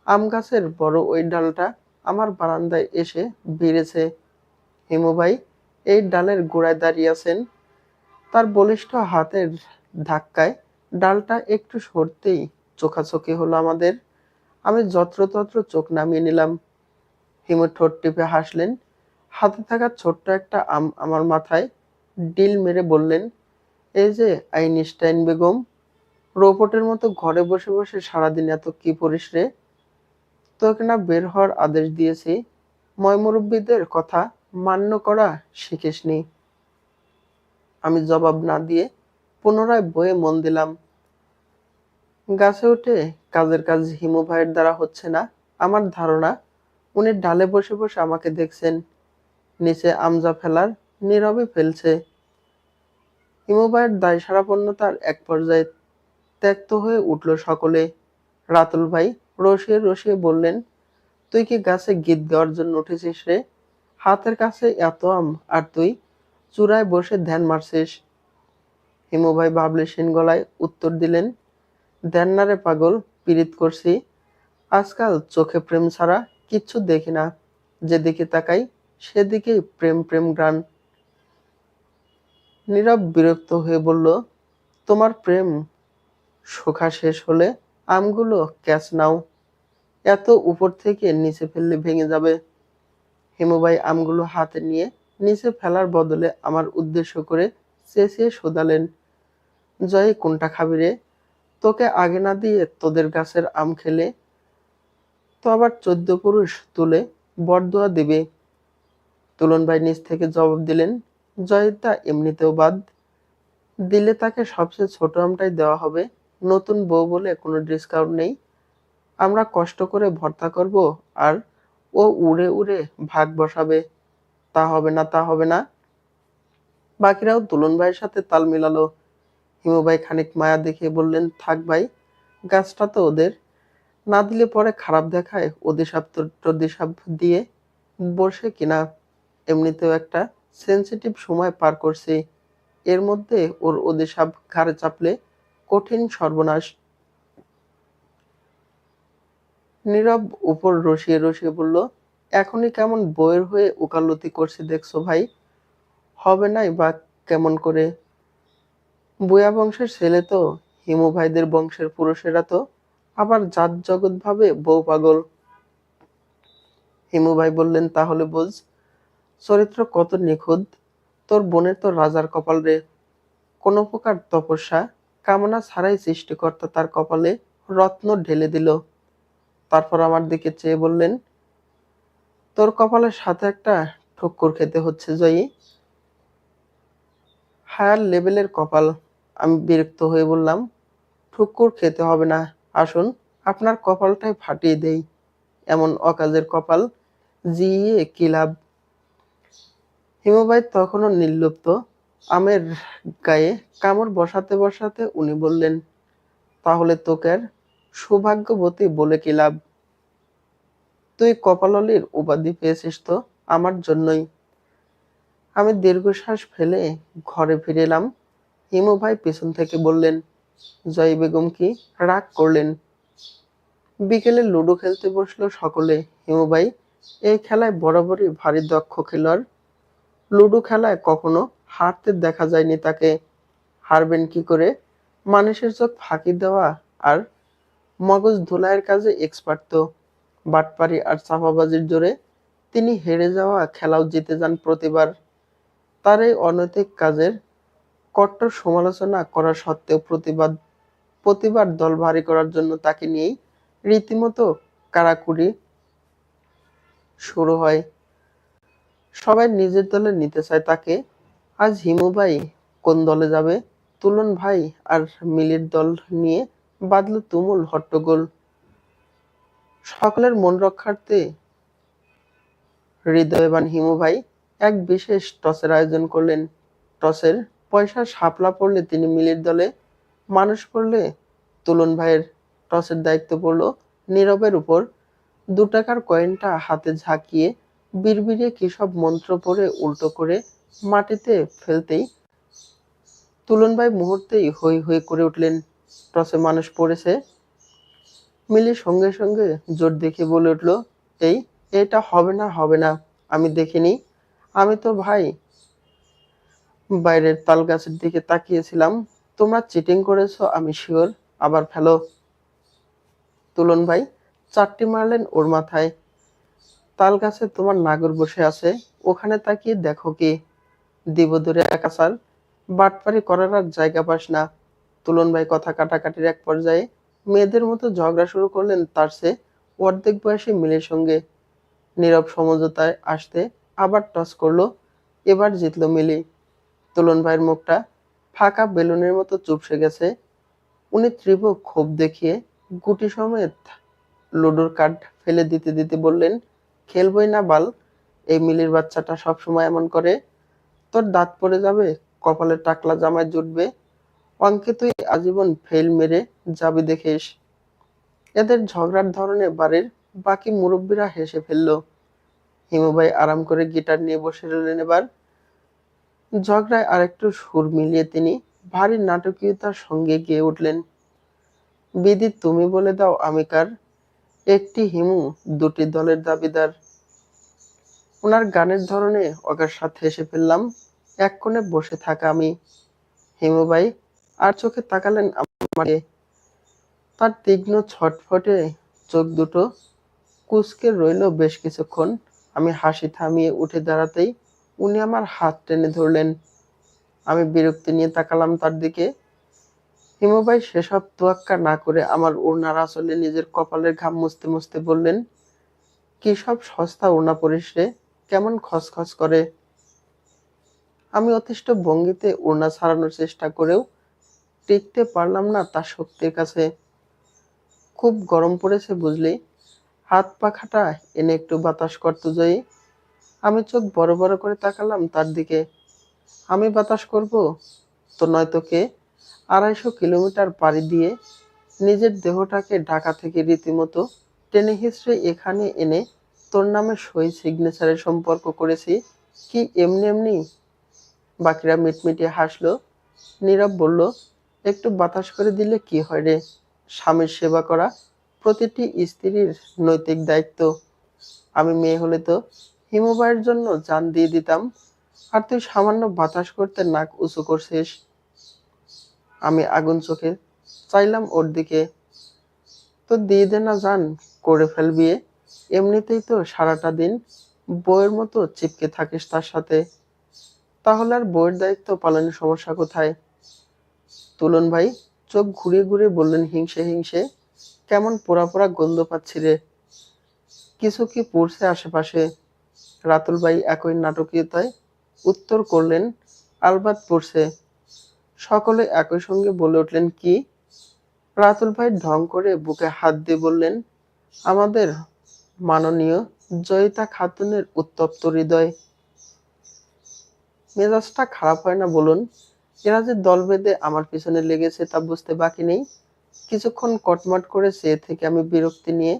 আম গাছের বড় ওই ডালটা আমার বারান্দায় এসে ভিড়েছে। হিমু ভাই এই ডালের গোড়ায় দাঁড়িয়ে আছেন। তার বলিষ্ঠ হাতের ধাক্কায় ডালটা একটু সরতেই চোখাচোখি হলো আমাদের। আমি যত্রতত্র চোখ নামিয়ে নিলাম। হিমু ঠোঁট টিপে হাসলেন। হাতে থাকা ছোট্ট একটা আম আমার মাথায় ডিল মেরে বললেন, এই যে আইনস্টাইন বেগম, রোবটের মতো ঘরে বসে বসে সারাদিন এত কি পড়িস রে? তোকে না বের হওয়ার আদেশ দিয়েছি, ময়মুরব্বিদের কথা মান্য করা শিখিসনি। আমি জবাব না দিয়ে পুনরায় বইয়ে মন দিলাম। গাছে উঠে কাজের কাজ হিমু ভাইয়ের দ্বারা হচ্ছে না। আমার ধারণা উনি ডালে বসে বসে আমাকে দেখছেন। নিচে আমজা ফেলার নীরবে ফেলছে। হিমু ভাইয়ের দায়সারাপন্নতার এক পর্যায়ে ত্যক্ত হয়ে উঠল সকলে। রাতুল ভাই রসিয়ে রসিয়ে বললেন, তুই কি গাছে গীত গাওয়ার জন্য উঠেছিস রে? হাতের কাছে এত আম আর তুই চূড়ায় বসে ধ্যান মারছিস। হিমু ভাই ভাবলেশীন গলায় উত্তর দিলেন, ধ্যান না রে পাগল, পীড়িত করছি। আজকাল চোখে প্রেম ছাড়া কিচ্ছু দেখি না। যেদিকে তাকাই সেদিকেই প্রেম প্রেম ঘ্রাণ। নীরব বিরক্ত হয়ে বলল, তোমার প্রেম শোখা শেষ হলে আমগুলো ক্যাচ নাও, এত উপর থেকে নিচে ফেললে ভেঙে যাবে। হিমুভাই আমগুলো হাতে নিয়ে নিচে ফেলার বদলে আমার উদ্দেশ্য করে চেঁচিয়ে শোধালেন, জয় কোনটা খাবি রে? তোকে আগে না দিয়ে তোদের গাছের আম খেলে তো আবার 14 পুরুষ তুলে বরদোয়া দিবে। তুলন ভাই নিচ থেকে জবাব দিলেন, জয়িতা এমনিতেও বাদ দিলে তাকে সবচেয়ে ছোট আমটাই দেওয়া হবে। নতুন বউ বলে কোনো ডিসকাউন্ট নেই। আমরা কষ্ট করে ভর্তা করব আর ও উড়ে উড়ে ভাগ বসাবে। তা হবে না, তা হবে না। বাকিরাও তুলন ভাইয়ের সাথে তাল মিলালো। হিমু ভাই খানিক মায়া দেখিয়ে বললেন, থাক ভাই, গাছটা তো ওদের, না দিলে পরে খারাপ দেখায়। অধিশাপ টধিশাপ দিয়ে বসে কিনা। এমনিতেও একটা সেনসিটিভ সময় পার করছি, এর মধ্যে ওর অধিশাপ ঘাড়ে চাপলে কঠিন সর্বনাশ। নীরব উপর রসিয়ে রসিয়ে বলল, এখনই কেমন বইয়ের হয়ে ওকালতি করছি দেখছো ভাই? হবে নাই বা কেমন করে? বুয়া বংশের ছেলে তো, হিমু ভাইদের বংশের পুরুষেরা তো আবার জাত জগৎ ভাবে বউ পাগল। হিমু ভাই বললেন, তাহলে বোঝ চরিত্র কত নিখুঁত। তোর বোনের তো রাজার কপাল রে। কোনো প্রকার তপস্যা কামনা ছাড়াই সৃষ্টিকর্তা তার কপালে রত্ন ঢেলে দিল। তারপর আমার দিকে চেয়ে বললেন, তোর কপালের সাথে একটা ঠক্কর খেতে হচ্ছে জয়ী। হায়ার লেভেলের কপাল। আমি বিরক্ত হয়ে বললাম, ঠুক্কুর খেতে হবে না, আসুন আপনার কপালটাই ফাটিয়ে দেই। এমন অকাজের কপাল জিইয়ে কি লাভ? হিমুভাই তখনও নির্লিপ্ত। আমের গায়ে কামড় বসাতে বসাতে উনি বললেন, তাহলে তোকে আর সৌভাগ্যবতী বলে কি লাভ? তুই কপাললির উপাধি পেয়েছিস তো আমার জন্যই। আমি দীর্ঘশ্বাস ফেলে ঘরে ফিরে এলাম। হিমু ভাই পেছন থেকে বললেন, জয় বেগম কি রাগ করলেন? বিকেলে লুডো খেলতে বসলো সকলে। হিমু ভাই এই খেলায় বরাবরই ভারী দক্ষ খেলোয়াড়। লুডো খেলায় কখনো হারতে দেখা যায়নি তাকে। হারবেন কি করে? মানুষের চোখ ফাঁকি দেওয়া আর মগজ ধোলাইয়ের কাজে এক্সপার্ট তো। বাটপারি আর চাপাবাজির জোরে তিনি হেরে যাওয়া খেলাও জিতে যান প্রতিবার। তার এই অনৈতিক কাজের কট্টর সমালোচনা করা সত্ত্বেও প্রতিবার দল ভারী করার জন্য তাকে নিয়েই রীতিমতো কাড়াকুড়ি শুরু হয়। সবাই নিজের দলে নিতে চায় তাকে। আজ হিমু ভাই কোন দলে যাবে? তুলন ভাই আর মিলির দল নিয়ে বাঁধল তুমুল হট্টগোল। সকলের মন রক্ষার্থে হৃদয়বান হিমু ভাই এক বিশেষ টসের আয়োজন করলেন। টসের পয়সা শাপলা পড়লে তিনি মিলির দলে, মানুষ পড়লে তুলন ভাইয়ের। টসের দায়িত্ব পড়ল নীরবের উপর। 2 টাকার কয়েনটা হাতে ঝাঁকিয়ে বিড়বিড়িয়ে কি সব মন্ত্র পড়ে উল্টো করে মাটিতে ফেলতেই তুলন ভাই মুহূর্তেই হৈ হৈ করে উঠলেন। টসে মানুষ পড়েছে। মিলি সঙ্গে সঙ্গে জোর দেখিয়ে বলে উঠল, এটা হবে না, হবে না। আমি দেখিনি। আমি তো ভাই বাইরের তাল গাছের দিকে তাকিয়েছিলাম। তোমরা চিটিং করেছো আমি শিওর। আবার ফেলো। তুলন ভাই চারটি মারলেন ওর মাথায়। তাল গাছে তোমার নাগর বসে আছে, ওখানে তাকিয়ে দেখো কি। দিব ধরে একাচার, বাটপারি করার আর জায়গা পাস না। তুলন ভাই কথা কাটাকাটির এক পর্যায়ে মেয়েদের মতো ঝগড়া শুরু করলেন তার চেয়ে অর্ধেক বয়সী মিলের সঙ্গে। নীরব সমঝোতায় আসতে আবার টস করলো। এবার জিতলো মিলি। তুলন ভাইয়ের মুখটা ফাঁকা বেলুনের মতো চুপসে গেছে। উনি তীব্র ক্ষোভ দেখিয়ে গুটি সমেত লুডোর কার্ড ফেলে দিতে দিতে বললেন, খেলবই না বাল। এই মিলির বাচ্চাটা সবসময় এমন করে। তোর দাঁত পড়ে যাবে, কপালে টাকলা জামায় জুটবে। অঙ্কে তুই আজীবন ফেল মেরে যাবি দেখিস। এদের ঝগড়ার ধরনে বাড়ির বাকি মুরব্বীরা হেসে ফেলল। হিমু ভাই আরাম করে গিটার নিয়ে বসে রইলেন এবার। ঝগড়ায় আরেকটু সুর মিলিয়ে তিনি ভারী নাটকীয়তার সঙ্গে গেয়ে উঠলেন, বিধি তুমি বলে দাও আমি কার, একটি হিমু দুটি দলের দাবিদার। ওনার গানের ধরনে অগার সাথে হেসে ফেললাম। এক কোণে বসে থাকা আমি। হিমু ভাই আর চোখে তাকালেন আমাকে। তার তীক্ষ্ণ ছটফটে চোখ দুটো কুঁচকে রইল বেশ কিছুক্ষণ। আমি হাসি থামিয়ে উঠে দাঁড়াতেই উনি আমার হাত টেনে ধরলেন। আমি বিরক্তি নিয়ে তাকালাম তার দিকে। হিমু ভাই সেসব তোয়াক্কা না করে আমার ওড়নার আঁচলে নিজের কপালের ঘাম মুছতে মুছতে বললেন, কি সব সস্তা ওড়না পরিস রে, কেমন খসখস করে। আমি অতিষ্ঠ ভঙ্গিতে ওড়না ছাড়ানোর চেষ্টা করেও টিকতে পারলাম না তার শক্তির কাছে। খুব গরম পড়েছে বুঝলি, হাত পাখাটা এনে একটু বাতাস করত জয়ী। আমি চোখ বড় বড় করে তাকালাম তার দিকে। আমি বাতাস করব তো নয়তো কে? 250 কিলোমিটার পাড়ি দিয়ে নিজের দেহটাকে ঢাকা থেকে রীতিমতো টেনে হিঁচড়ে এখানে এনে তোর নামে সই সিগনেচারের সম্পর্ক করেছি কি এমনি এমনি? বাকিরা মিটমিটিয়ে হাসলো। নীরব বলল, একটু বাতাস করে দিলে কি হয় রে, স্বামীর সেবা করা প্রতিটি স্ত্রীর নৈতিক দায়িত্ব। আমি মেয়ে হলে তো হিমবাহের জন্য জান দিয়ে দিতাম, আর তুই সামান্য বাতাস করতে নাক উঁচু করছিস। আমি আগুন চোখে চাইলাম ওর দিকে। তো দিয়ে দে না জান, করে ফেল বিয়ে। এমনিতেই তো সারাটা দিন বউয়ের মতো চিপকে থাকিস তার সাথে, তাহলে আর বউয়ের দায়িত্ব পালনের সমস্যা কোথায়? তুলন ভাই চোখ ঘুরিয়ে ঘুরিয়ে বললেন, হিংসে হিংসে, কেমন পোড়া পোড়া গন্ধ পাচ্ছি রে। কিছু কি পড়ছে আশেপাশে? রাতুল ভাই একই নাটকীয়তায় উত্তর করলেন, আলবাত পড়ছে। সকলে একই সঙ্গে বলে উঠলেন, কি? রাতুল ভাই ঢং করে বুকে হাত দিয়ে বললেন, আমাদের মাননীয় জয়িতা খাতুনের উত্তপ্ত হৃদয়। মেজাজটা খারাপ হয় না বলুন? এরা যে দল বেঁধে আমার পিছনে লেগেছে তা বুঝতে বাকি নেই। কিছুক্ষণ কটমট করে চেয়ে থেকে আমি বিরক্তি নিয়ে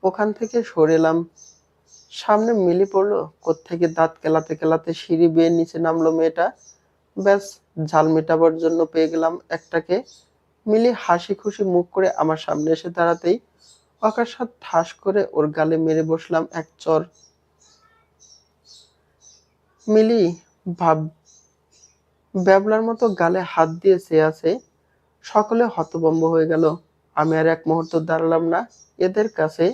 ওখান থেকে সরে এলাম। সামনে মিলি পড়লো, কোত্থেকে দাঁত কেলাতে কেলাতে সিঁড়ি বেয়ে নিচে নামলো মেয়েটা। ব্যাস, ঝাল মেটাবার জন্য পেয়ে গেলাম একটাকে। মিলি হাসি খুশি মুখ করে আমার সামনে এসে দাঁড়াতেই অকস্মাৎ ঠাস করে ওর গালে মেরে বসলাম এক চর। মিলি ভাব ব্যাবলার মতো গালে হাত দিয়ে চেয়ে আছে। সকলে হতভম্ব হয়ে গেল। আমি আর এক মুহূর্ত দাঁড়ালাম না এদের কাছে।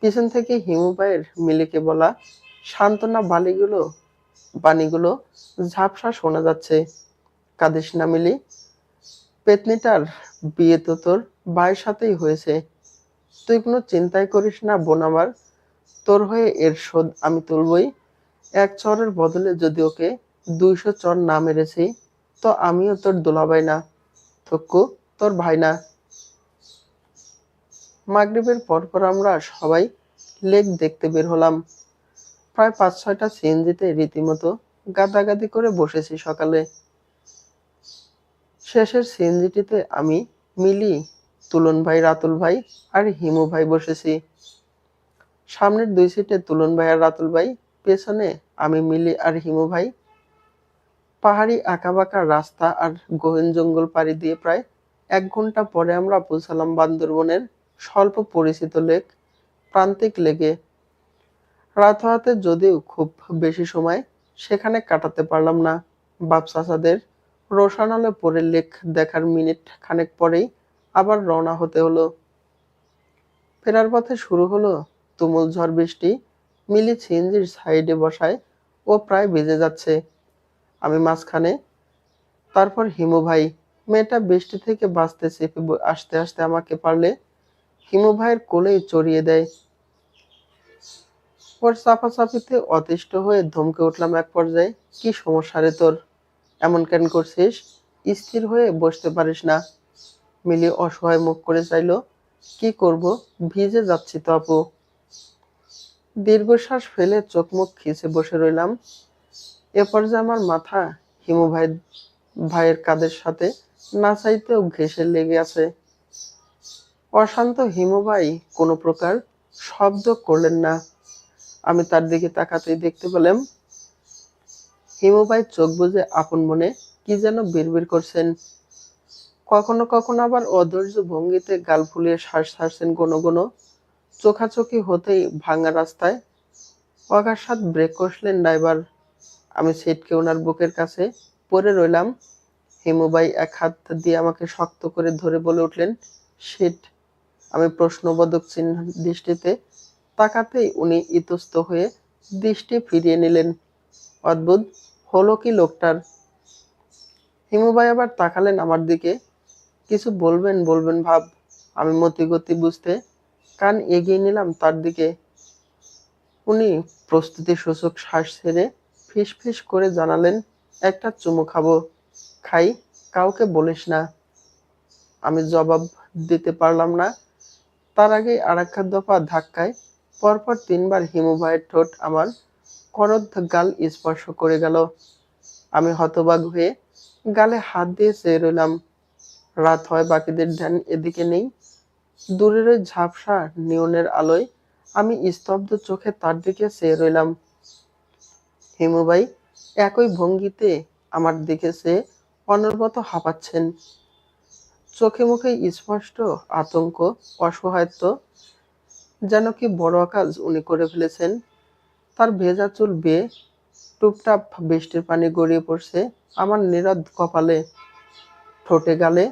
পিছন থেকে হিমু ভাইয়ের মিলিকে বলা সান্ত্বনা বাণীগুলো ঝাপসা শোনা যাচ্ছে। কাঁদিস না মিলি, পেতনিটার বিয়ে তো তোর ভাইয়ের সাথেই হয়েছে। তুই কোনো চিন্তাই করিস না বোন আমার, তোর হয়ে এর শোধ আমি তুলবই। এক চরের বদলে যদি ওকে 200 চর না মেরেছি, তো আমিও তোর দুলাভাই না, থক্কু, তোর ভাই না। মাগরিবের পরপর আমরা সবাই লেক দেখতে বের হলাম। প্রায় 5-6টা সিএনজিতে রীতিমতো গাদাগাদি করে বসেছি সকালে। শেষের সিএনজিটিতে আমি, মিলি, তুলন ভাই, রাতুল ভাই আর হিমু ভাই বসেছি। সামনের 2 সিটে তুলন ভাই আর রাতুল ভাই, পেছনে আমি, মিলি আর হিমু ভাই। পাহাড়ি আঁকাবাঁকা রাস্তা আর গহীন জঙ্গল পাড়ি দিয়ে প্রায় 1 ঘন্টা পরে আমরা পৌঁছালাম বান্দরবনের স্বল্প পরিচিত লেক প্রান্তিক লেকে। রাত হওয়াতে যদিও খুব বেশি সময় সেখানে কাটাতে পারলাম না। বাপ চাচাদের রোশন আলো পরে লেক দেখার মিনিট খানেক পরেই আবার রওনা হতে হলো। ফেরার পথে শুরু হলো তুমুল ঝড় বৃষ্টি। মিলি সিএনজির সাইডে বসায়, ও প্রায় ভিজে যাচ্ছে, আমি মাঝখানে। তারপর হিমু ভাই, মেয়েটা বৃষ্টি থেকে বাঁচতে চেপে আসতে আসতে আমাকে পারলে হিমু ভাইয়ের কোলেই চড়িয়ে দেয়। ওর চাপাচাপিতে অতিষ্ঠ হয়ে ধমকে উঠলাম এক পর্যায়ে, কি সমস্যা রে তোর, এমন কেন করছিস? স্থির হয়ে বসতে পারিস না? মিলি অসহায় মুখ করে চাইল, কি করব, ভিজে যাচ্ছি তো আপু। দীর্ঘশ্বাস ফেলে চোখ মুখ খিচে বসে রইলাম। এ পর্যায়ে আমার মাথা হিমু ভাইয়ের কাঁধের সাথে না চাইতেও ঘেঁষে লেগে আছে। অশান্ত হিমু ভাই কোনো প্রকার শব্দ করলেন না। আমি তার দিকে তাকাতেই দেখতে পেলাম হিমু ভাই চোখ বুজে আপন মনে কি যেন বিড়বিড় করছেন। কখনো কখনো আবার অধৈর্য ভঙ্গিতে গাল ফুলিয়ে শ্বাস ছাড়ছেন ঘন ঘন। চোখাচোখি হতেই ভাঙা রাস্তায় অকস্মাৎ ব্রেক কষলেন ড্রাইভার। আমি ছিটকে ওনার বুকের কাছে পড়ে রইলাম। হিমু ভাই এক হাত দিয়ে আমাকে শক্ত করে ধরে বলে উঠলেন, শিট। আমি প্রশ্নবোধক দৃষ্টিতে তাকাতেই উনি ইতস্ত হয়ে দৃষ্টি ফিরিয়ে নিলেন। অদ্ভুত হলো কি লোকটার? হিমু ভাই আবার তাকালেন আমার দিকে। কিছু বলবেন বলবেন ভাব। আমি মতিগতি বুঝতে কান এগিয়ে নিলাম তার দিকে। উনি প্রস্তুতিসূচক শ্বাস ছেড়ে ফিসফিস করে জানালেন, একটা চুমু খাবো। খাই, কাউকে বলিস না। আমি জবাব দিতে পারলাম না। তার আগেই আরেকটা দফা ধাক্কায় পরপর ৩ বার হিমু ভাইয়ের ঠোঁট আমার করদ গাল স্পর্শ করে গেল। আমি হতবাক হয়ে গালে হাত দিয়ে চেয়ে রইলাম। রাত হয়, বাকিদের ধ্যান এদিকে নেই। দূরের ওই ঝাপসা নিয়নের আলোয় আমি স্তব্ধ চোখে তার দিকে চেয়ে রইলাম। হিমু ভাই একই ভঙ্গিতে আমার দিকে চেয়ে অনবরত হাঁপাচ্ছেন। চোখে মুখে স্পষ্ট আতঙ্ক, অসহায়ত্ব। যেন কি বড় কাজ উনি করে ফেলেছেন। তার ভেজা চুল বেয়ে টুপটাপ বৃষ্টির পানি গড়িয়ে পড়ছে আমার নীরদ কপালে, ঠোঁটে, গালে।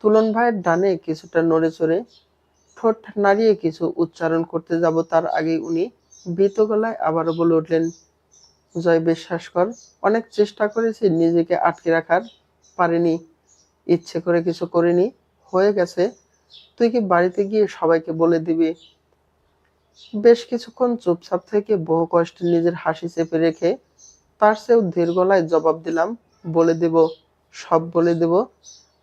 তুলন ভাইয়ের ডানে কিছুটা নড়ে চড়ে ঠোঁট নাড়িয়ে কিছু উচ্চারণ করতে যাব তার আগেই উনি ভীত গলায় আবারও বলে উঠলেন, জয়, বিশ্বাস কর, অনেক চেষ্টা করেছি নিজেকে আটকে রাখার, পারিনি। ইচ্ছে করে কিছু করিনি, হয়ে গেছে। তুই কি বাড়িতে গিয়ে সবাইকে বলে দিবি? বেশ কিছুক্ষণ চুপচাপ থেকে বহু কষ্টে নিজের হাসি চেপে রেখে তার চেয়েও ধীর গলায় জবাব দিলাম, বলে দেব, সব বলে দেব।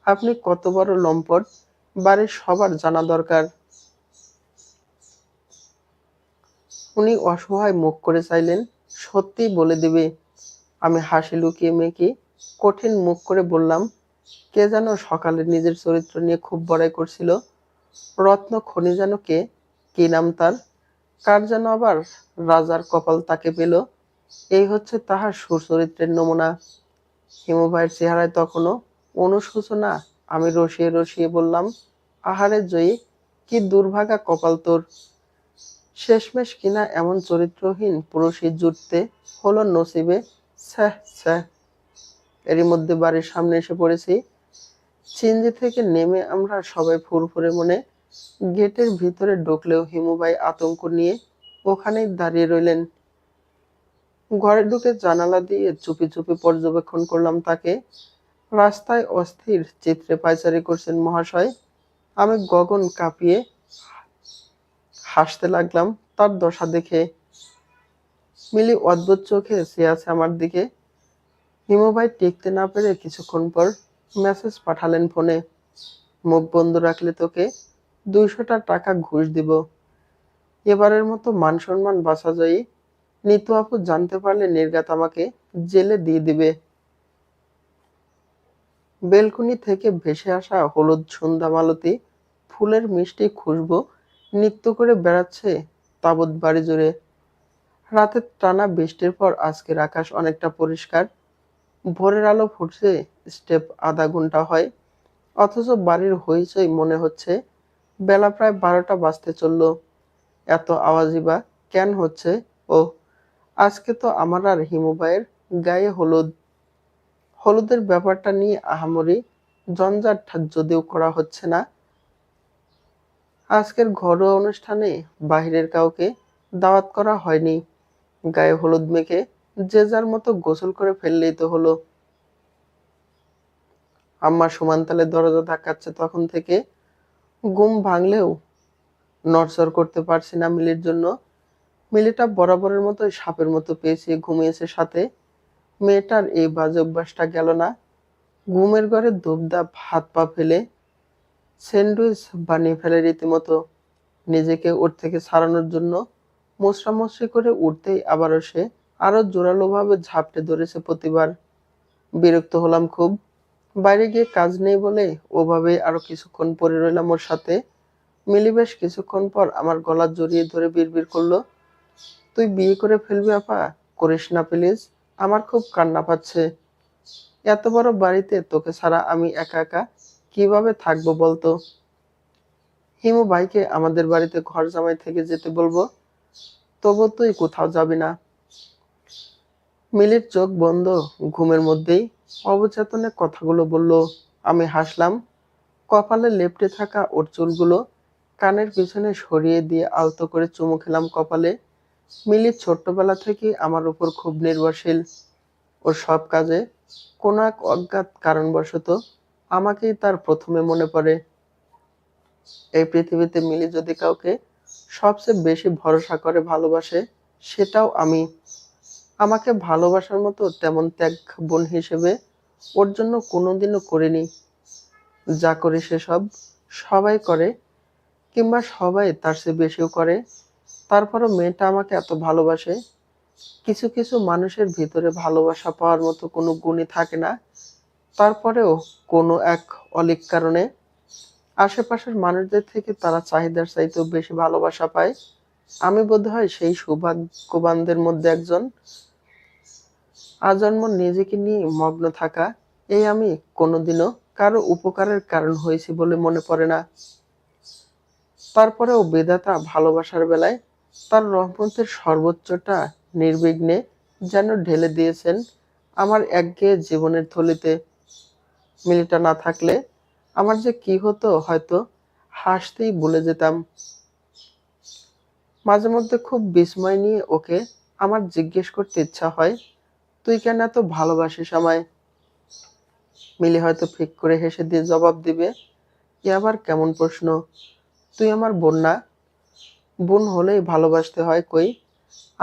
আপনি কত বড় লম্পট, বাড়ির সবার জানা দরকার। উনি অসহায় মুখ করে চাইলেন, সত্যিই বলে দিবে? আমি হাসি লুকিয়ে মেকি কঠিন মুখ করে বললাম, কে যেন সকালে নিজের চরিত্র নিয়ে খুব বড়াই করছিল। রত্ন খনি যেন কে, কি নাম তার? কার যেন আবার রাজার কপাল তাকে পেল। এই হচ্ছে তাহার সুচরিত্রের নমুনা। হিমু ভাইয়ের চেহারায় তখনও অনুশোচনা। আমি রসিয়ে রসিয়ে বললাম, আহারে জয়ী, কি দুর্ভাগা কপাল তোর। শেষমেশ কিনা এমন চরিত্রহীন পুরুষই জুটতে হলো নসিবে। ছ্যাঃ ছ্যাঃ। এরই মধ্যে বাড়ির সামনে এসে পড়েছি। সিএনজি থেকে নেমে আমরা সবাই ফুরফুরে মনে গেটের ভিতরে ঢুকলেও হিমু ভাই আতঙ্ক নিয়ে ওখানেই দাঁড়িয়ে রইলেন। ঘরে ঢুকে জানালা দিয়ে চুপি চুপি পর্যবেক্ষণ করলাম তাকে। রাস্তায় অস্থির চিত্রে পায়চারি করছেন মহাশয়। আমি গগন কাঁপিয়ে হাসতে লাগলাম তার দশা দেখে। মিলি অদ্ভুত চোখে চেয়ে আছে আমার দিকে। হিমু ভাই টিকতে না পেরে কিছুক্ষণ পর মেসেজ পাঠালেন ফোনে, মুখ বন্ধ রাখলে তোকে ২০০টা টাকা ঘুষ দিব। এবারের মতো মান সম্মান বাঁচা যায়। নিতু আপু জানতে পারলে নির্ঘাত আমাকে জেলে দিয়ে দিবে। বেলকনি থেকে ভেসে আসা হলুদ সন্ধ্যা মালতী ফুলের মিষ্টি খুশবু নৃত্য করে বেড়াচ্ছে তাবৎ বাড়ি জুড়ে। রাতের টানা বৃষ্টির পর আজকের আকাশ অনেকটা পরিষ্কার। ভোরের আলো ফুটছে, স্টেপ আধা ঘন্টা হয়, অথচ বাড়ির হইচই মনে হচ্ছে বেলা প্রায় ১২টা বাজতে চলল। এত আওয়াজই বা কেন হচ্ছে? ও, আজকে তো আমার আর হিমু ভাইয়ের গায়ে হলুদ। হলুদের ব্যাপারটা নিয়ে আহামরি ঝঞ্ঝাট যদিও করা হচ্ছে না। আজকের ঘরোয়া অনুষ্ঠানে বাহিরের কাউকে দাওয়াত করা হয়নি। গায়ে হলুদ মেখে যে যার মতো গোসল করে ফেললেই তো হলো। আম্মা সমান তালে দরজা ধাক্কাচ্ছে তখন থেকে। ঘুম ভাঙলেও নড়চড় করতে পারছি না মিলির জন্য। মিলিটা বরাবরের মতোই সাপের মতো পেঁচিয়ে ঘুমিয়েছে সাথে। মেয়েটার এই বাজে অভ্যাসটা গেল না। ঘুমের ঘরে দুপদাপ হাত পা ফেলে স্যান্ডউইচ বানিয়ে ফেলে রীতিমতো। নিজেকে ওর থেকে ছাড়ানোর জন্য মোছড়ামুছড়ি করে উঠতেই আবারও সে আরো জোরালোভাবে ঝাপটে ধরেছে প্রতিবার। বিরক্ত হলাম খুব। বাইরে গিয়ে কাজ নেই বলে ওভাবেই আরো কিছুক্ষণ পড়ে রইলাম ওর সাথে। মিলি বেশ কিছুক্ষণ পর আমার গলা জড়িয়ে ধরে বিড়বিড় করলো, তুই বিয়ে করে ফেলবি আপা, করিস না প্লিজ, আমার খুব কান্না পাচ্ছে। এত বড় বাড়িতে তোকে ছাড়া আমি একা একা কিভাবে থাকবো বলতো? হিমু ভাইকে আমাদের বাড়িতে ঘর জামাই থেকে যেতে বলবো, তবু তুই কোথাও যাবি না। মিলির চোখ বন্ধ, ঘুমের মধ্যেই অবচেতনে কথাগুলো বলল। আমি হাসলাম। কপালে লেপ্টে থাকা ওর চুলগুলো কানের পিছনে সরিয়ে দিয়ে আলতো করে চুমু খেলাম কপালে। মিলি ছোট্টবেলা থেকেই আমার উপর খুব নির্ভরশীল। ওর সব কাজে কোনো এক অজ্ঞাত কারণবশত আমাকেই তার প্রথমে মনে পড়ে। এই পৃথিবীতে মিলি যদি কাউকে সবচেয়ে বেশি ভরসা করে ভালোবাসে, সেটাও আমি। আমাকে ভালোবাসার মতো তেমন ত্যাগ বোন হিসেবে ওর জন্য কোনোদিনও করিনি। যা করি সেসব সবাই করে, কিংবা সবাই তার চেয়ে বেশিও করে। তারপরও মেয়েটা আমাকে এত ভালোবাসে। কিছু কিছু মানুষের ভিতরে ভালোবাসা পাওয়ার মতো কোনো গুণই থাকে না। তারপরেও কোনো এক অলীক কারণে আশেপাশের মানুষদের থেকে তারা চাহিদার চাইতেও বেশি ভালোবাসা পায়। আমি বোধহয় সেই সৌভাগ্যবানদের মধ্যে একজন। আজন্ম নিজেকে নিয়ে মগ্ন থাকা এই আমি কোনোদিনও কারো উপকারের কারণ হয়েছি বলে মনে পড়ে না। তারপরেও বিধাতা ভালোবাসার বেলায় তার রহমতের সর্বোচ্চটা নির্বিঘ্নে যেন ঢেলে দিয়েছেন আমার একঘেয়ে জীবনের থলিতে। মিলিটা না থাকলে আমার যে কি হতো হয়তো হাসতেই ভুলে যেতাম। মাঝে মধ্যে খুব বিস্ময় নিয়ে ওকে আমার জিজ্ঞেস করতে ইচ্ছা হয়, তুই কেন এত ভালোবাসিস আমায়? মিলি হয়তো ফিক করে হেসে দিয়ে জবাব দিবে, এ আবার কেমন প্রশ্ন? তুই আমার বোন না? বোন হলেই ভালোবাসতে হয় কই?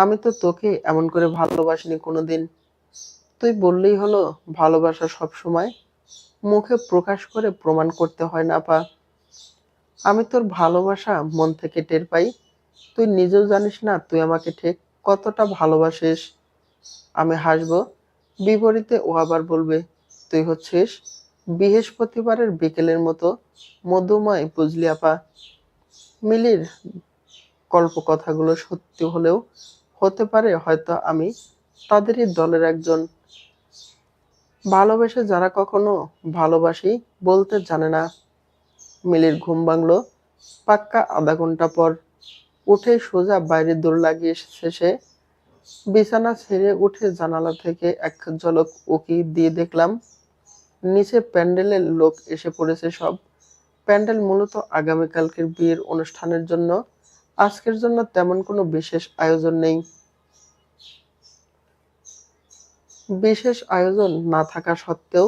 আমি তো তোকে এমন করে ভালোবাসিনি কোনোদিন। তুই বললেই হলো ভালোবাসা সব সময় মুখে প্রকাশ করে প্রমাণ করতে হয় না আপা। আমি তোর ভালোবাসা মন থেকে টের পাই। তুই নিজেও জানিস না তুই আমাকে ঠিক কতটা ভালোবাসিস। আমি হাসবো, বিপরীতে ও আবার বলবে, তুই হচ্ছিস বৃহস্পতিবারের বিকেলের মতো মধুময়, বুঝলি আপা? মিলির কল্পকথাগুলো সত্যি হলেও হতে পারে হয়তো আমি তাদেরই দলের একজন। ভালোবেসে যারা কখনো ভালোবাসি বলতে জানে না। মিলির ঘুম ভাঙল পাক্কা আধা ঘন্টা পর। উঠে সোজা বাইরে দৌড় লাগিয়ে এসেছে সে। বিছানা ছেড়ে উঠে জানালা থেকে এক ঝলক উকি দিয়ে দেখলাম নিচে প্যান্ডেলের লোক এসে পড়েছে সব। প্যান্ডেল মূলত আগামীকালকের বিয়ের অনুষ্ঠানের জন্য। আজকের জন্য তেমন কোনো বিশেষ আয়োজন নেই। বিশেষ আয়োজন না থাকা সত্ত্বেও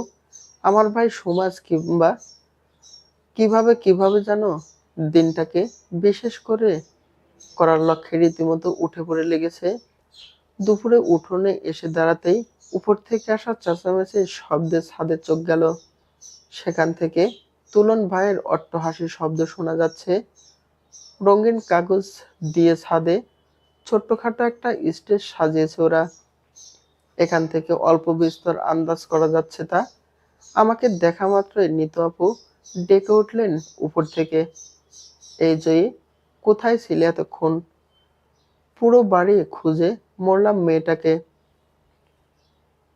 আমার ভাই সুমাজ কিভাবে যেন দিনটাকে বিশেষ করে করার লক্ষ্যে রীতিমতো উঠে পড়ে লেগেছে। দুপুরে উঠোনে এসে দাঁড়াতেই উপর থেকে আসা চেঁচামেচির শব্দে ছাদে চোখ গেল। সেখান থেকে তুলন ভাইয়ের অট্টহাসির শব্দ শোনা যাচ্ছে। রঙিন কাগজ দিয়ে ছাদে ছোট্টখাটো একটা স্টেজ সাজিয়েছে ওরা। এখান থেকে অল্প বিস্তর আন্দাজ করা যাচ্ছে তা। আমাকে দেখা মাত্রই নিতু আপু ডেকে উঠলেন উপর থেকে, এই জয়ী, কোথায় ছিলে এতক্ষণ? পুরো বাড়ি খুঁজে মরলাম মেয়েটাকে।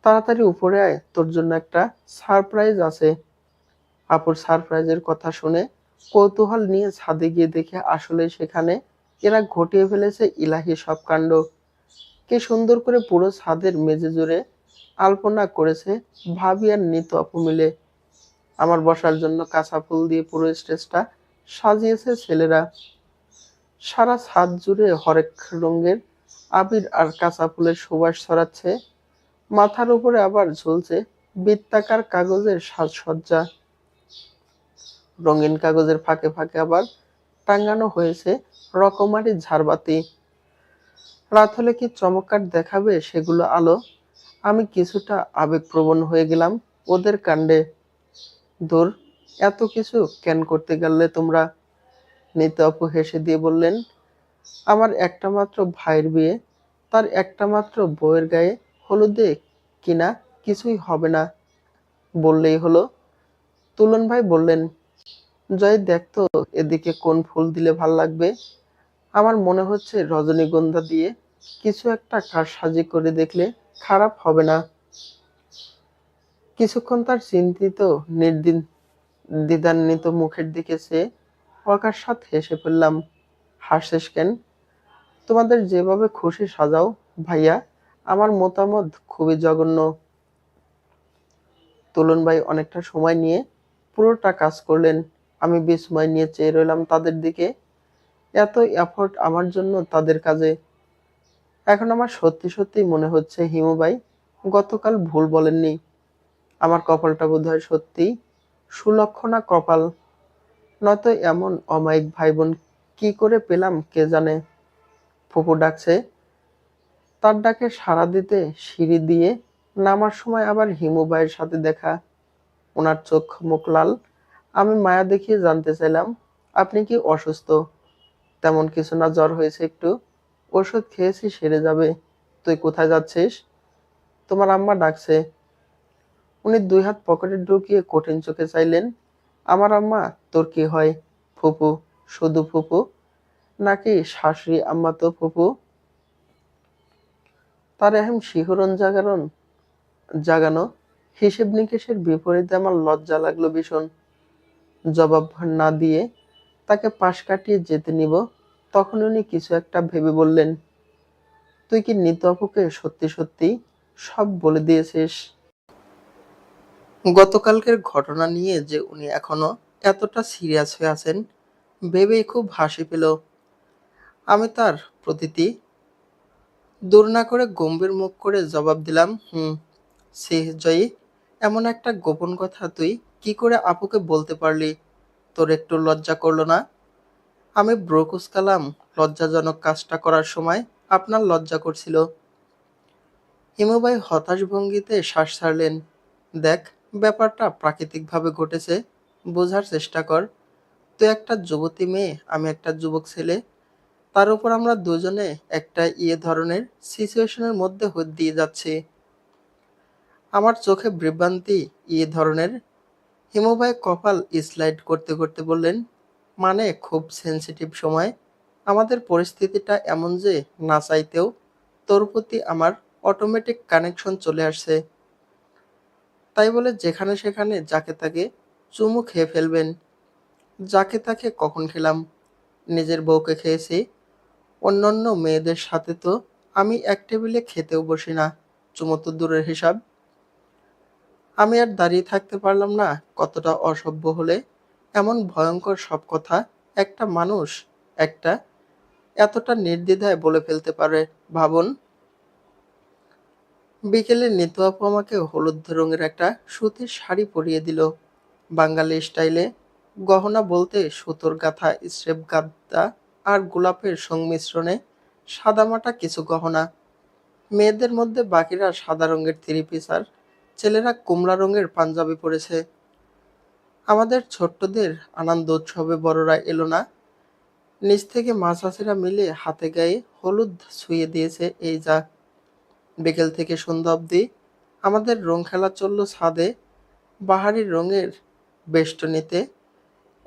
তাড়াতাড়ি উপরে আয়, তোর জন্য একটা সারপ্রাইজ আছে। আপুর সারপ্রাইজের কথা শুনে কৌতূহল নিয়ে ছাদে গিয়ে দেখে আসলে সেখানে এরা ঘটিয়ে ফেলেছে ইলাহি সব কাণ্ড। কি সুন্দর করে পুরো ছাদের মেঝে জুড়ে আলপনা করেছে ভাবি আর নিতু আপু মিলে। আমার বসার জন্য কাঁচা ফুল দিয়ে পুরো স্টেজটা সাজিয়েছে ছেলেরা। সারা ছাদ জুড়ে হরেক রঙের আবির আর কাঁচা ফুলের সুবাস ছড়াচ্ছে। মাথার উপরে আবার ঝুলছে বৃত্তাকার কাগজের সাজসজ্জা। রঙিন কাগজের ফাঁকে ফাঁকে আবার টাঙানো হয়েছে রকমারি ঝাড়বাতি। রাত হলে কি চমৎকার দেখাবে সেগুলো আলো। আমি কিছুটা আবেগপ্রবণ হয়ে গেলাম ওদের কাণ্ডে। ধুর, এত কিছু কেন করতে গেলে তোমরা? নিতু আপু হেসে দিয়ে বললেন, আমার একটা মাত্র ভাইয়ের বিয়ে, তার একটা মাত্র বউয়ের গায়ে হলুদে কিনা কিছুই হবে না, বললেই হলো। তুলন ভাই বললেন, জয় দেখতো এদিকে কোন ফুল দিলে ভাল লাগবে? আমার মনে হচ্ছে রজনীগন্ধা দিয়ে কিছু একটা কারসাজি করে দেখলে খারাপ হবে না। কিছুক্ষণ তার চিন্তিত দ্বিধান্বিত মুখের দিকে চেয়ে অকস্মাৎ হেসে ফেললাম। হাসছিস কেন? তোমাদের যেভাবে খুশি সাজাও ভাইয়া, আমার মতামত খুবই জঘন্য। তুলন ভাই অনেকটা সময় নিয়ে পুরোটা কাজ করলেন। আমি বিস্ময় নিয়ে চেয়ে রইলাম তাদের দিকে। এত এফোর্ট আমার জন্য তাদের কাজে। এখন আমার সত্যি সত্যি মনে হচ্ছে হিমু ভাই গতকাল ভুল বলেননি। আমার কপালটা বোধহয় সত্যিই সুলক্ষণা কপাল, নয়তো এমন অমায়িক ভাই বোন কি করে পেলাম কে জানে। ফুপু ডাকছে, তার ডাকে সাড়া দিতে সিঁড়ি দিয়ে নামার সময় আবার হিমু ভাইয়ের সাথে দেখা। ওনার চোখ মুখ লাল। আমি মায়া দেখিয়ে জানতে চাইলাম, আপনি কি অসুস্থ? তেমন কিছু না, জ্বর হয়েছে একটু, ওষুধ খেয়েছি সেরে যাবে। তুই কোথায় যাচ্ছিস? তোমার আম্মা ডাকছে। উনি দুই হাত পকেটে ঢুকিয়ে কঠিন চোখে চাইলেন। আমার আম্মা? তোর কি হয়? ফুপু। শুধু ফুপু? নাকি শাশুড়ি আম্মা তো ফুপু? তার এহেন শিহরণ জাগানো হিসেব নিকেশের বিপরীতে আমার লজ্জা লাগলো ভীষণ। জবাব না দিয়ে তাকে পাশ কাটিয়ে যেতে নিব, তখন উনি কিছু একটা ভেবে বললেন, তুই কি নিতু আপুকে সত্যি সত্যি সব বলে দিয়েছিস? গতকালকের ঘটনা নিয়ে যে উনি এখনো এতটা সিরিয়াস হয়ে আছেন ভেবেই খুব হাসি পেল। আমি তার প্রতিটি দূর না করে গম্ভীর মুখ করে জবাব দিলাম, হুম। সে জয়ী, এমন একটা গোপন কথা তুই কি করে আপুকে বলতে পারলি? তোর একটু লজ্জা করলো না? আমি ব্রো কুঁচকালাম। লজ্জাজনক কাজটা করার সময় আপনার লজ্জা করছিল। হিমুভাই হতাশ ভঙ্গিতে শ্বাস ছাড়লেন। দেখ, ব্যাপারটা প্রাকৃতিকভাবে ঘটেছে, বোঝার চেষ্টা কর। তুই একটা যুবতী মেয়ে, আমি একটা যুবক ছেলে, তার উপর আমরা দুজনে একটা ধরনের সিচুয়েশনের মধ্যে দিয়ে যাচ্ছি। আমার চোখে বিভ্রান্তি ধরনের। হিমুভাই কপাল স্লাইড করতে করতে বললেন, মানে খুব সেনসিটিভ সময়। আমাদের পরিস্থিতিটা এমন যে না চাইতেও তোর প্রতি আমার অটোমেটিক কানেকশন চলে আসছে। তাই বলে যেখানে সেখানে যাকে তাকে চুমু খেয়ে ফেলবেন? যাকে তাকে কখন খেলাম? নিজের বউকে খেয়েছি। অন্যান্য মেয়েদের সাথে তো আমি এক টেবিলে খেতেও বসি না। চুমু তো দূরের হিসাব। আমি আর দাঁড়িয়ে থাকতে পারলাম না। কতটা অসভ্য হলে এমন ভয়ঙ্কর সব কথা একটা মানুষ একটা এতটা নির্দ্বিধায় বলে ফেলতে পারে ভাবুন। বিকেলে নিতু আপু আমাকে হলুদ রঙের একটা সুতির শাড়ি পরিয়ে দিল, বাঙালি স্টাইলে। গহনা বলতে সুতোর গাঁথা স্রেফ গাদা আর গোলাপের সংমিশ্রণে সাদামাটা কিছু গহনা। মেয়েদের মধ্যে বাকিরা সাদা রঙের থ্রি পিস আর ছেলেরা কমলা রঙের পাঞ্জাবি পরেছে। আমাদের ছোট্টদের আনন্দ উৎসবে বড়রা এলো না। নিচ থেকে মাছাছিরা মিলে হাতে গায়ে হলুদ ছুঁয়ে দিয়েছে। এই যা, বিকেল থেকে সন্ধ্যা অবধি আমাদের রং খেলা চলল ছাদে। বাহারি রঙের বেষ্টনীতে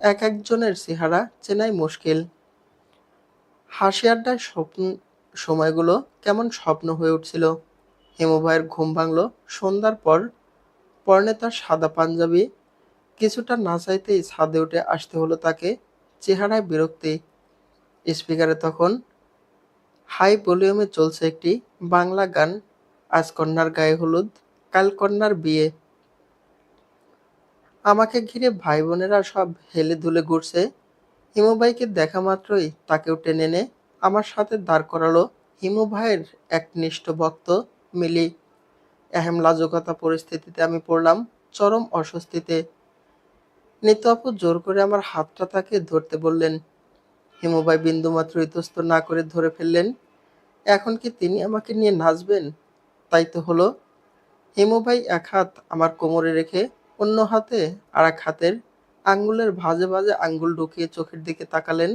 এক একজনের চেহারা চেনাই মুশকিল। হাসি আড্ডায় সময়গুলো কেমন স্বপ্ন হয়ে উঠছিল। হেমু ভাইয়ের ঘুম ভাঙল সন্ধ্যার পর। পরনে তার সাদা পাঞ্জাবি। কিছুটা না চাইতেই ছাদে উঠে আসতে হলো তাকে। চেহারায় বিরক্তি। স্পিকারে তখন হাই ভলিউমে চলছে একটি বাংলা গান। আজ কন্যার গায়ে হলুদ, কাল কন্যার বিয়ে। আমাকে ঘিরে ভাই বোনেরা সব হেলে দুলে ঘুরছে। হিমু ভাইকে দেখা মাত্রই তাকেও টেনে এনে আমার সাথে দাঁড় করালো হিমু ভাইয়ের একনিষ্ঠ ভক্ত মিলি। এহেন লাজুকতা পরিস্থিতিতে আমি পড়লাম চরম অস্বস্তিতে। নিতু আপু জোর করে আমার হাতটা তাকে ধরতে বললেন। হিমু ভাই বিন্দুমাত্র ইতস্তত না করে ধরে ফেললেন। এখন কি তিনি আমাকে নিয়ে নাচবেন? তাই তো হলো। হিমু ভাই এক হাত আমার কোমরে রেখে অন্য হাতে আর এক হাতের আঙ্গুলের ভাঁজে ভাঁজে আঙ্গুল ঢুকিয়ে চোখের দিকে তাকালেন।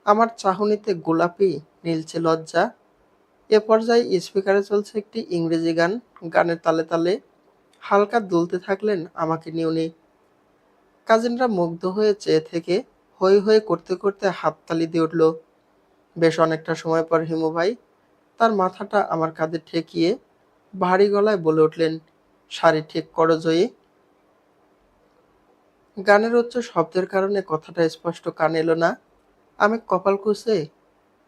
আমার চাহনিতে গোলাপি নীলচে লজ্জা। এ পর্যায়ে স্পিকারে চলছে একটি ইংরেজি গান। গানের তালে তালে হালকা দুলতে থাকলেন আমাকে নিয়ে উনি। কাজিনরা মুগ্ধ হয়ে চেয়ে থেকে হৈ হৈ করতে করতে হাততালি দিয়ে উঠল। বেশ অনেকটা সময় পর হিমু ভাই তার মাথাটা আমার কাঁধে ঠেকিয়ে ভারী গলায় বলে উঠলেন, শাড়ি ঠিক করো জয়ী। গানের উচ্চ শব্দের কারণে কথাটা স্পষ্ট কানে এলো না। আমি কপাল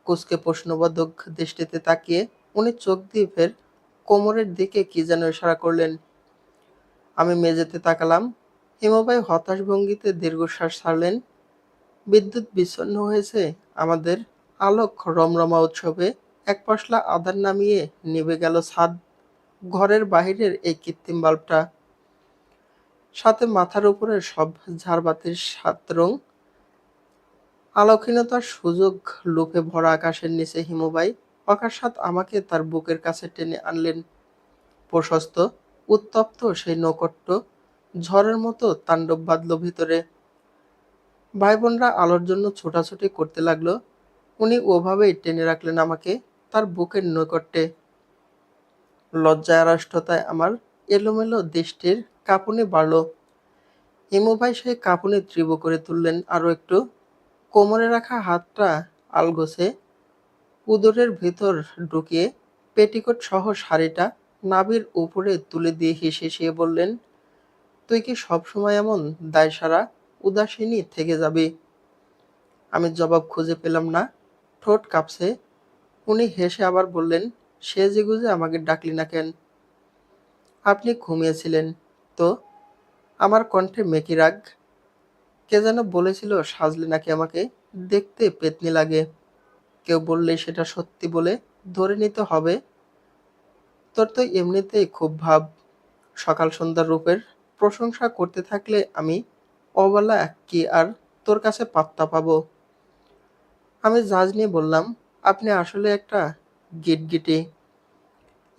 কুঁচকে প্রশ্নবোধক দৃষ্টিতে তাকিয়ে উনি চোখ দিয়ে ফের কোমরের দিকে কি যেন ইশারা করলেন। আমি মেঝেতে তাকালাম। হিমুভাই হতাশ ভঙ্গিতে দীর্ঘশ্বাস ছাড়লেন। বিদ্যুৎ বিচ্ছন্ন হয়েছে আমাদের আলোক রমরমা উৎসবে। এক পশলা আধার নামিয়ে নিভে গেল ছাদ, ঘরের বাহিরের এই কৃত্রিম বাল্বটা, সাথে মাথার উপরের সব ঝাড়বাতির সাত রং। আলোকহীনতার সুযোগ লুপে ভরা আকাশের নিচে হিমুবাই অকস্মাৎ আমাকে তার বুকের কাছে টেনে আনলেন। প্রশস্ত, উত্তপ্ত সেই নৈকট্য ঝড়ের মতো তাণ্ডব বাঁধল ভিতরে। ভাই বোনরা আলোর জন্য ছোটাছুটি করতে লাগলো। উনি ওভাবেই টেনে রাখলেন আমাকে তার বুকের নৈকট্যে। লজ্জায় আর অষ্টতায় আমার এলোমেলো দৃষ্টির কাঁপুনি বাড়ল। হিমু ভাই সেই কাঁপুনি তীব্র করে তুললেন আরো একটু। কোমরে রাখা হাতটা আলগোছে উদরের ভিতর ঢুকিয়ে পেটিকোট সহ শাড়িটা নাভির উপরে তুলে দিয়ে হেসে বললেন, তুই কি সবসময় এমন দায়সারা উদাসীনই থেকে যাবি? আমি জবাব খুঁজে পেলাম না, ঠোঁট কাঁপছে। উনি হেসে আবার বললেন, সেজেগুজে আমাকে ডাকলি না কেন? আপনি ঘুমিয়েছিলেন তো? আমার কণ্ঠে মেকি রাগ। কে যেন বলেছিল সাজলে নাকি আমাকে দেখতে পেতনি লাগে। কেউ বললেই সেটা সত্যি বলে ধরে নিতে হবে। তোর তো এমনিতেই খুব ভাব। সকাল সন্ধ্যার রূপের প্রশংসা করতে থাকলে আমি অবলা কি আর তোর কাছে পাত্তা পাবো? আমি জাজ নিয়ে বললাম, আপনি আসলে একটা গিটগিটি।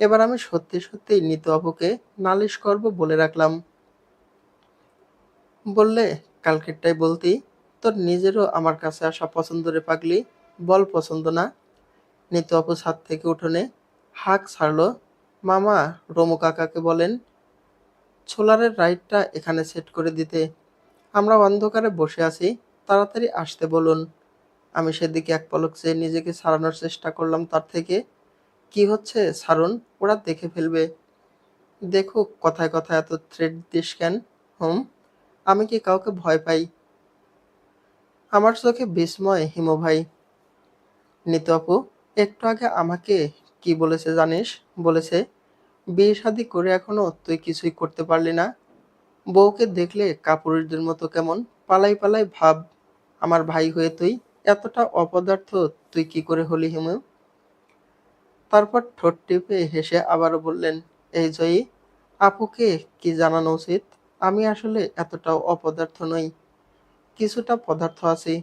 এবার আমি সত্যি সত্যিই নিতু আপুকে নালিশ করব বলে রাখলাম। বললে, কালকেরটাই বলতি। তোর নিজেরও আমার কাছে আসা পছন্দ রে পাগলি। বল পছন্দ না? নিতু আপু ছাদ থেকে উঠোনে হাঁক ছাড়ল, মামা, রমু কাকাকে বলেন ছোলারের রাইডটা এখানে সেট করে দিতে। আমরা অন্ধকারে বসে আছি, তাড়াতাড়ি আসতে বলুন। আমি সেদিকে এক পলক চেয়ে নিজেকে ছাড়ানোর চেষ্টা করলাম তার থেকে। কি হচ্ছে ছাড়ুন, ওরা দেখে ফেলবে। দেখুক, কথায় কথায় এত থ্রেট দিস কেন? হুম, আমি কি কাউকে ভয় পাই? আমার চোখে বিস্ময় হিমু ভাই। নিতু আপু একটু আগে আমাকে কি বলেছে জানিস? বলেছে, বিয়ে শাদী করে এখনো তুই কিছুই করতে পারলি না। বউকে দেখলে কাপুরুষদের মতো কেমন পালাই পালাই ভাব। আমার ভাই হয়ে তুই এতটা অপদার্থ তুই কি করে হলি হিমু? তারপর ঠোঁট টিপে হেসে আবারও বললেন, এই জয়ী, আপুকে কি জানানো উচিত? আমি আসলে এতটাও অপদার্থ নই, কিছুটা পদার্থ আছি।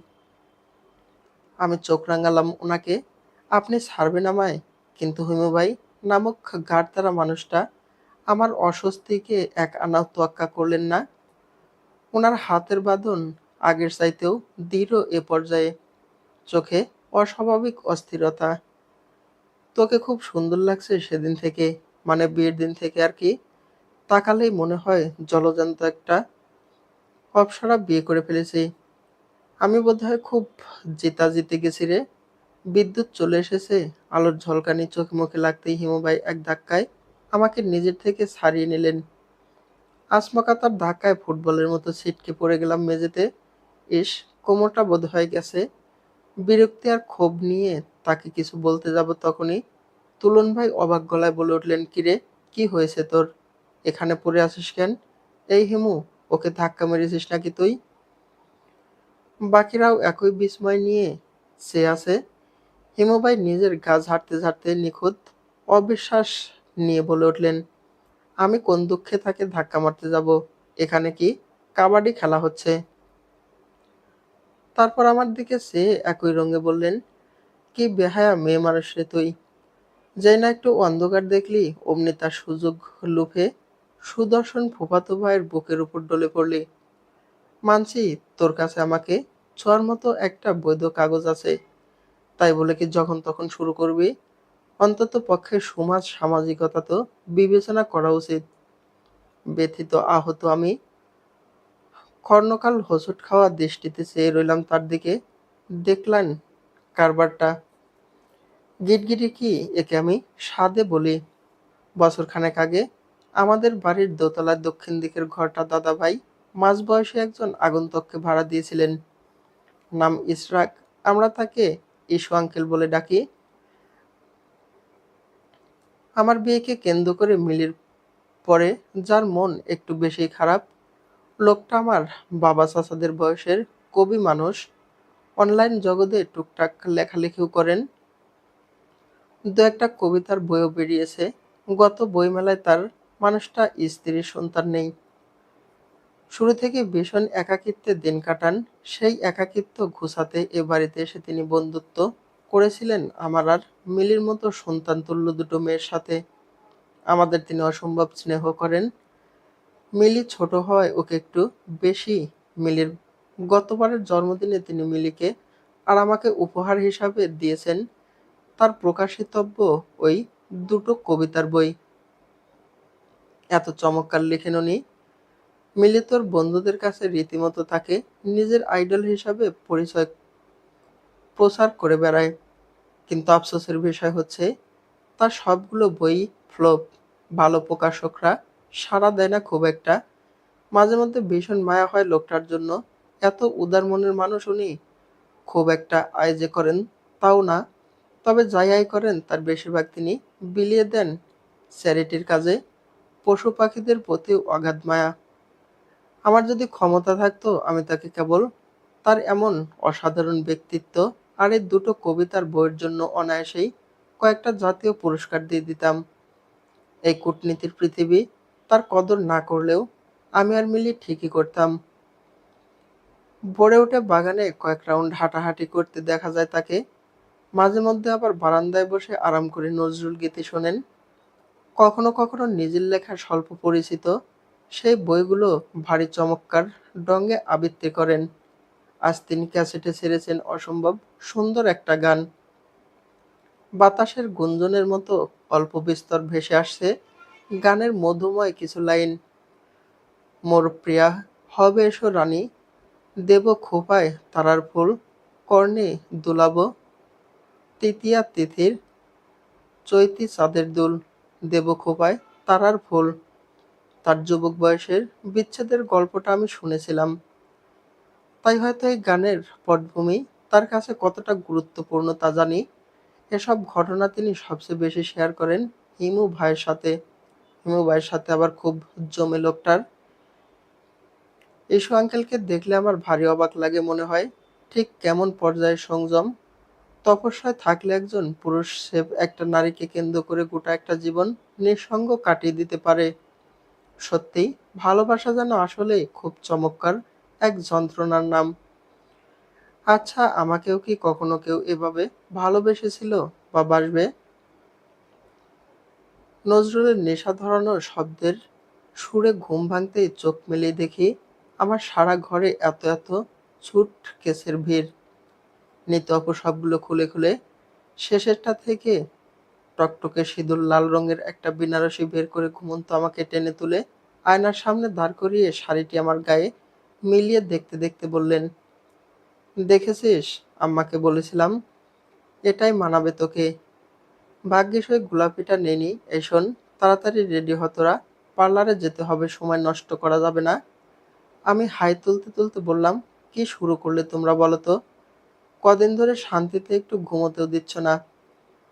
আমি চোখ রাঙালাম ওনাকে। আপনি ছাড়বেন আমায়? কিন্তু হিমু ভাই নামক ঘাড়তারা মানুষটা আমার অস্বস্তিকে এক আনাও তোয়াক্কা করলেন না। ওনার হাতের বাঁধন আগের চাইতেও দৃঢ় এ পর্যায়ে। চোখে অস্বাভাবিক অস্থিরতা। তোকে খুব সুন্দর লাগছে সেদিন থেকে, মানে বিয়ের দিন থেকে আর কি। তাকালেই মনে হয় জলজান্ত একটা অপ্সরা বিয়ে করে ফেলেছি। আমি বোধহয় খুব জিতে গেছি রে। বিদ্যুৎ চলে এসেছে। আলোর ঝলকানি চোখে মুখে লাগতেই হিমুভাই এক ধাক্কায় আমাকে নিজের থেকে ছাড়িয়ে নিলেন। আচমকা ধাক্কায় ফুটবলের মতো ছিটকে পড়ে গেলাম মেঝেতে। ইস, কোমরটা বোধহয় গেছে। বিরক্তি আর ক্ষোভ নিয়ে তাকে কিছু বলতে যাব তখনই তুলন ভাই অবাক গলায় বলে উঠলেন, কিরে, কি হয়েছে তোর? এখানে পড়ে আছিস কেন? এই হিমু, ওকে ধাক্কা মেরেছিস নাকি তুই? বাকিরাও একই বিস্ময় নিয়ে চেয়ে আছে। হিমু ভাই নিজের গা ঝাড়তে ঝাড়তে নিখুঁত অবিশ্বাস নিয়ে বলে উঠলেন, আমি কোন দুঃখে তাকে ধাক্কা মারতে যাব? এখানে কি কাবাডি খেলা হচ্ছে? তারপর আমার দিকে চেয়ে একই রঙে বললেন, কি বেহায়া মেয়ে মানুষ রে তুই! যেই না একটু অন্ধকার দেখলি অমনি তার সুযোগ লুফে সুদর্শন ফুফাতো ভাইয়ের বুকের উপর ডলে পড়লি। মানছি তোর কাছে আমাকে ছোঁয়ার মতো একটা বৈধ কাগজ আছে, তাই বলে কি যখন তখন শুরু করবি? অন্তত পক্ষে সমাজ সামাজিকতা তো বিবেচনা করা উচিত। ব্যথিত আহত আমি ক্ষণকাল হোঁচট খাওয়া দৃষ্টিতে চেয়ে রইলাম তার দিকে। দেখলেন কারবারটা? গিটগিটি কি একে আমি সাধে বলি। বছরখানেক আগে আমাদের বাড়ির দোতলার দক্ষিণ দিকের ঘরটা দাদাভাই মাঝবয়সী একজন আগন্তুককে ভাড়া দিয়েছিলেন। নাম ইশরাক। আমরা তাকে ইস্যু আঙ্কেল বলে ডাকি। আমার বিয়েকে কেন্দ্র করে মিলির পরে যার মন একটু বেশি খারাপ, লোকটা আমার বাবা চাচাদের বয়সের, কবি মানুষ, অনলাইন জগতে টুকটাক লেখালেখিও করেন। দু একটা কবিতার বইও বেরিয়েছে। গত বইমেলায় তার মানুষটা স্ত্রী সন্তান নেই। শুরু থেকে ভীষণ একাকিত্বে দিন কাটান। সেই একাকিত্ব ঘুচাতে এ বাড়িতে এসে তিনি বন্ধুত্ব করেছিলেন আমার আর মিলির মতো সন্তানতুল্য দুটো মেয়ের সাথে। আমাদের তিনি অসম্ভব স্নেহ করেন। মিলি ছোট হওয়ায় ওকে একটু বেশি মিলির গতবারের জন্মদিনে তিনি মিলিকে আর আমাকে উপহার হিসাবে দিয়েছেন তার প্রকাশিতব্য ওই দুটো কবিতার বই। এত চমৎকার লেখেন উনি। মিলি তোর বন্ধুদের কাছে রীতিমতো তাকে নিজের আইডল হিসাবে পরিচয় প্রচার করে বেড়ায়। কিন্তু আফসোসের বিষয় হচ্ছে তার সবগুলো বই ফ্লপ। ভালো প্রকাশকরা সাড়া দেয় না খুব একটা। মাঝে মধ্যে ভীষণ মায়া হয় লোকটার জন্য। এত উদার মনের মানুষ উনি। খুব একটা আয় যে করেন তাও না। তবে যাই আয় করেন তার বেশিরভাগ তিনি বিলিয়ে দেন চ্যারিটির কাজে। পশু পাখিদের প্রতি অগাধ মায়া। আমার যদি ক্ষমতা থাকতো আমি তাকে কেবল তার এমন অসাধারণ ব্যক্তিত্ব আর এই দুটো কবিতার বইয়ের জন্য অনায়াসেই কয়েকটা জাতীয় পুরস্কার দিয়ে দিতাম। এই কূটনীতির পৃথিবী তার কদর না করলেও আমি আর মিলি ঠিকই করতাম। ভোরে উঠে বাগানে কয়েক রাউন্ড হাঁটাহাঁটি করতে দেখা যায় তাকে। মাঝে মধ্যে আবার বারান্দায় বসে আরাম করে নজরুল গীতি শোনেন। কখনো কখনো নিজের লেখা স্বল্প পরিচিত সেই বইগুলো ভারী চমৎকার ঢঙে আবৃত্তি করেন। আজ তিনি ক্যাসেটে ছেড়েছেন অসম্ভব সুন্দর একটা গান। বাতাসের গুঞ্জনের মতো অল্প বিস্তর ভেসে আসছে গানের মধুময় কিছু লাইন। মোর প্রিয়া হবে এসো রানী, দেব খোপায় তারার ফুল, কর্ণে দুলাব তৃতীয়া তিথির চৈতি চাঁদের দুল, দেব খোপায় তারার ফুল। তার যুবক বয়সের বিচ্ছেদের গল্পটা আমি শুনেছিলাম। তাই হয়তো এই গানের পটভূমি তার কাছে কতটা গুরুত্বপূর্ণ তা জানি। এসব ঘটনা তিনি সবচেয়ে বেশি শেয়ার করেন হিমু ভাইয়ের সাথে। হিমু ভাইয়ের সাথে আবার খুব জমে লোকটার। ইসু আঙ্কেলকে দেখলে আমার ভারী অবাক লাগে মনে হয়। ঠিক কেমন পর্যায়ের সংযম। তপস্যায় থাকলে একজন পুরুষ সে একটা নারীকে কেন্দ্র করে গোটা একটা জীবন নিঃসঙ্গ কাটিয়ে দিতে পারে। সত্যিই ভালোবাসা যেন আসলেই খুব চমৎকার এক যন্ত্রণার নাম। আচ্ছা, আমাকেও কি কখনো কেউ এভাবে ভালোবেসেছিল বা বাসবে? নজরুলের নেশা ধরানো শব্দের সুরে ঘুম ভাঙতেই চোখ মেলে দেখি আমার সারা ঘরে এত এত ছুট কেসের ভিড়। নিত্য অপু সবগুলো খুলে খুলে শেষেরটা থেকে টকটকে সিঁদুর লাল রঙের একটা বেনারসি বের করে ঘুমন্ত আমাকে টেনে তুলে আয়নার সামনে দাঁড় করিয়ে শাড়িটি আমার গায়ে মিলিয়ে দেখতে দেখতে বললেন, দেখেছিস, আম্মাকে বলেছিলাম এটাই মানাবে তোকে। ভাগ্যিস ওই গোলাপিটা নেনি। এই শোন, তাড়াতাড়ি রেডি হ তোরা, পার্লারে যেতে হবে, সময় নষ্ট করা যাবে না। আমি হাই তুলতে তুলতে বললাম, কি শুরু করলে তোমরা বলো তো? কদিন ধরে শান্তিতে একটু ঘুমোতেও দিচ্ছ না।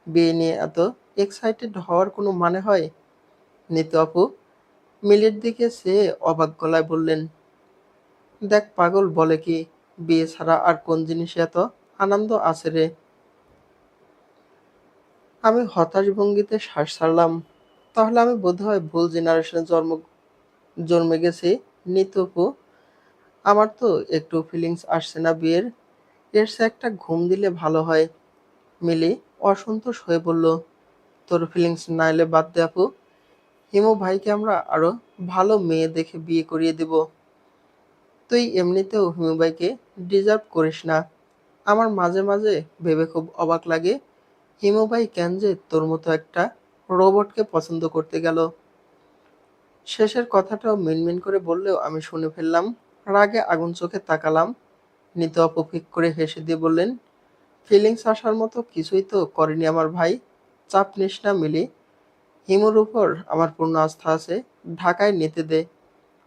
বিয়ে নিয়ে এত এক্সাইটেড হওয়ার কোনো মানে হয়? নিতু আপু মিলির দিকে চেয়ে অবাক গলায় বললেন, দেখ পাগল বলে কি, বিয়ে ছাড়া আর কোন জিনিসে এত আনন্দ আছে রে? আমি হতাশ ভঙ্গিতে শ্বাস ছাড়লাম। তাহলে আমি বোধহয় ভুল জেনারেশনে জন্মে গেছি। নিতু আপু, আমার তো একটু ফিলিংস আসছে না বিয়ের। এর চেয়ে একটা ঘুম দিলে ভালো হয়। মিলি অসন্তোষ হয়ে বলল, তোর ফিলিংস না এলে বাদ দে আপু। হিমু ভাইকে আমরা আরো ভালো মেয়ে দেখে বিয়ে করিয়ে দেব। তুই এমনিতেও হিমু ভাইকে ডিজার্ভ করিস না। আমার মাঝে মাঝে ভেবে খুব অবাক লাগে হিমু ভাই কেন যে তোর মতো একটা রোবটকে পছন্দ করতে গেল। শেষের কথাটাও মিনমিন করে বললেও আমি শুনে ফেললাম। রাগে আগুন চোখে তাকালাম। নিতু আপু ফিক করে হেসে দিয়ে বললেন, ফিলিংস আসার মতো কিছুই তো করেনি আমার ভাই। চাপ নিস না মিলি। হিমুর উপর আমার পূর্ণ আস্থা আছে। ঢাকায় নিতে দে।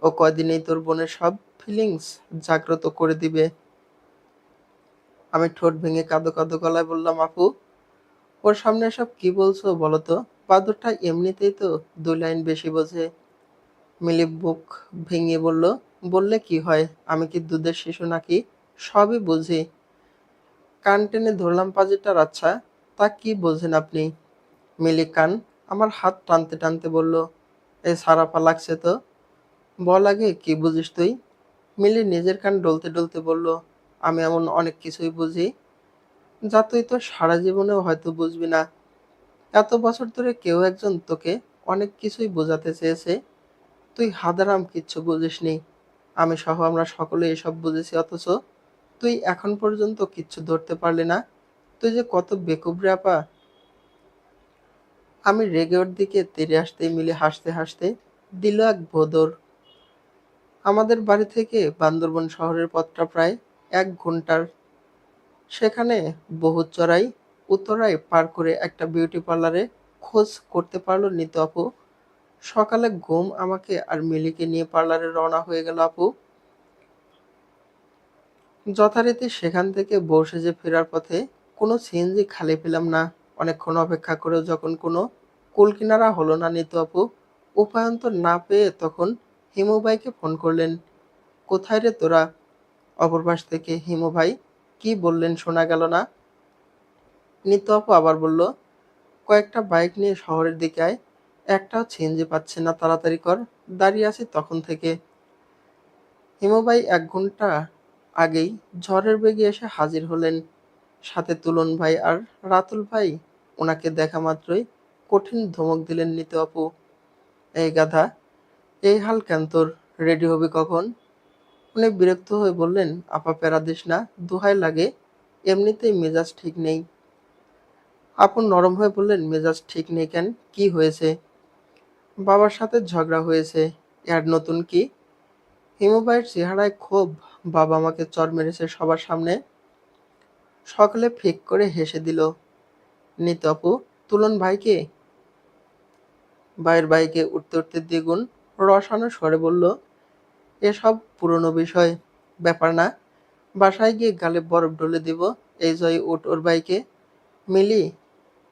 ও কয়দিনেই তোর বোনের সব ফিলিংস জাগ্রত করে দিবে। আমি ঠোঁট ভেঙে কাঁদো কাঁদো গলায় বললাম, আপু, ওর সামনে এসব কি বলছো বলো তো? বাদরটা এমনিতেই তো 2 লাইন বেশি বোঝে। মিলি বুক ভেঙে বলল, বললে কি হয়, আমি কি দুধের শিশু নাকি? সবই বুঝি। কান টেনে ধরলাম পাজিটার। আচ্ছা, তা কি বোঝেন আপনি? মিলি কান আমার হাত টানতে টানতে বলল, এই সারাপা লাগছে তো, বল আগে কি বুঝিস তুই? মিলি নিজের কান ডলতে ডলতে বলল, আমি এমন অনেক কিছুই বুঝি যা তুই তো সারা জীবনেও হয়তো বুঝবি না। এত বছর ধরে কেউ একজন তোকে অনেক কিছুই বোঝাতে চেয়েছে, তুই হাদারাম কিচ্ছু বুঝিসনি। আমি সহ আমরা সকলে এসব বুঝেছি, অথচ তুই এখন পর্যন্ত কিচ্ছু ধরতে পারলি না। তুই যে কত বেকুব রে আপা। আমি রেগে ওর দিকে তেড়ে আসতেই মিলে হাসতে হাসতে দিল এক ভোঁদড়। আমাদের বাড়ি থেকে বান্দরবন শহরের পথটা প্রায় 1 ঘন্টার। সেখানে বহুচড়াই উতরাই পার করে একটা বিউটি পার্লারে খোঁজ করতে পারলো নিতু আপু। সকালে ঘুম আমাকে আর মিলিকে নিয়ে পার্লারে রওনা হয়ে গেল আপু। যথারীতি সেখান থেকে বউ সেজে ফেরার পথে কোনো সিএনজি খালি পেলাম না। অনেকক্ষণ অপেক্ষা করেও যখন কোনো কুলকিনারা হলো না নিতু আপু, উপায়ন্তর না পেয়ে তখন হিমু ভাইকে ফোন করলেন। কোথায় রে তোরা? অপর পাশ থেকে হিমু ভাই কি বললেন শোনা গেল না। নিতু আপু আবার বলল, কয়েকটা বাইক নিয়ে শহরের দিকে আয়, একটাও সিএনজি পাচ্ছে না, তাড়াতাড়ি কর, দাঁড়িয়ে আছি তখন থেকে। হিমু ভাই 1 ঘন্টা আগেই ঝড়ের বেগে এসে হাজির হলেন, সাথে তুলন ভাই আর রাতুল ভাই। ওনাকে দেখা মাত্রই কঠিন ধমক দিলেন নিতু আপু, এই গাধা, এই হাল কেন তোর? রেডি হবি কখন? উনি বিরক্ত হয়ে বললেন, আপা প্যারা দিস না, দোহাই লাগে, এমনিতেই মেজাজ ঠিক নেই। আপু নরম হয়ে বললেন, মেজাজ ঠিক নেই কেন, কি হয়েছে? বাবার সাথে ঝগড়া হয়েছে। এর নতুন কি? হিমু ভাইয়ের চেহারায় ক্ষোভ। বাবা আমাকে চড় মেরেছে সবার সামনে। সকলে ফিক করে হেসে দিল। নিতু আপু তুলন ভাইকে ভাইয়ের বাইকে উঠতে উঠতে দ্বিগুণ রসালো স্বরে বলল, এসব পুরনো বিষয়, ব্যাপার না, বাসায় গিয়ে গালে বরফ ঢেলে দিব। এই জয় উঠ ওর বাইকে। মিলি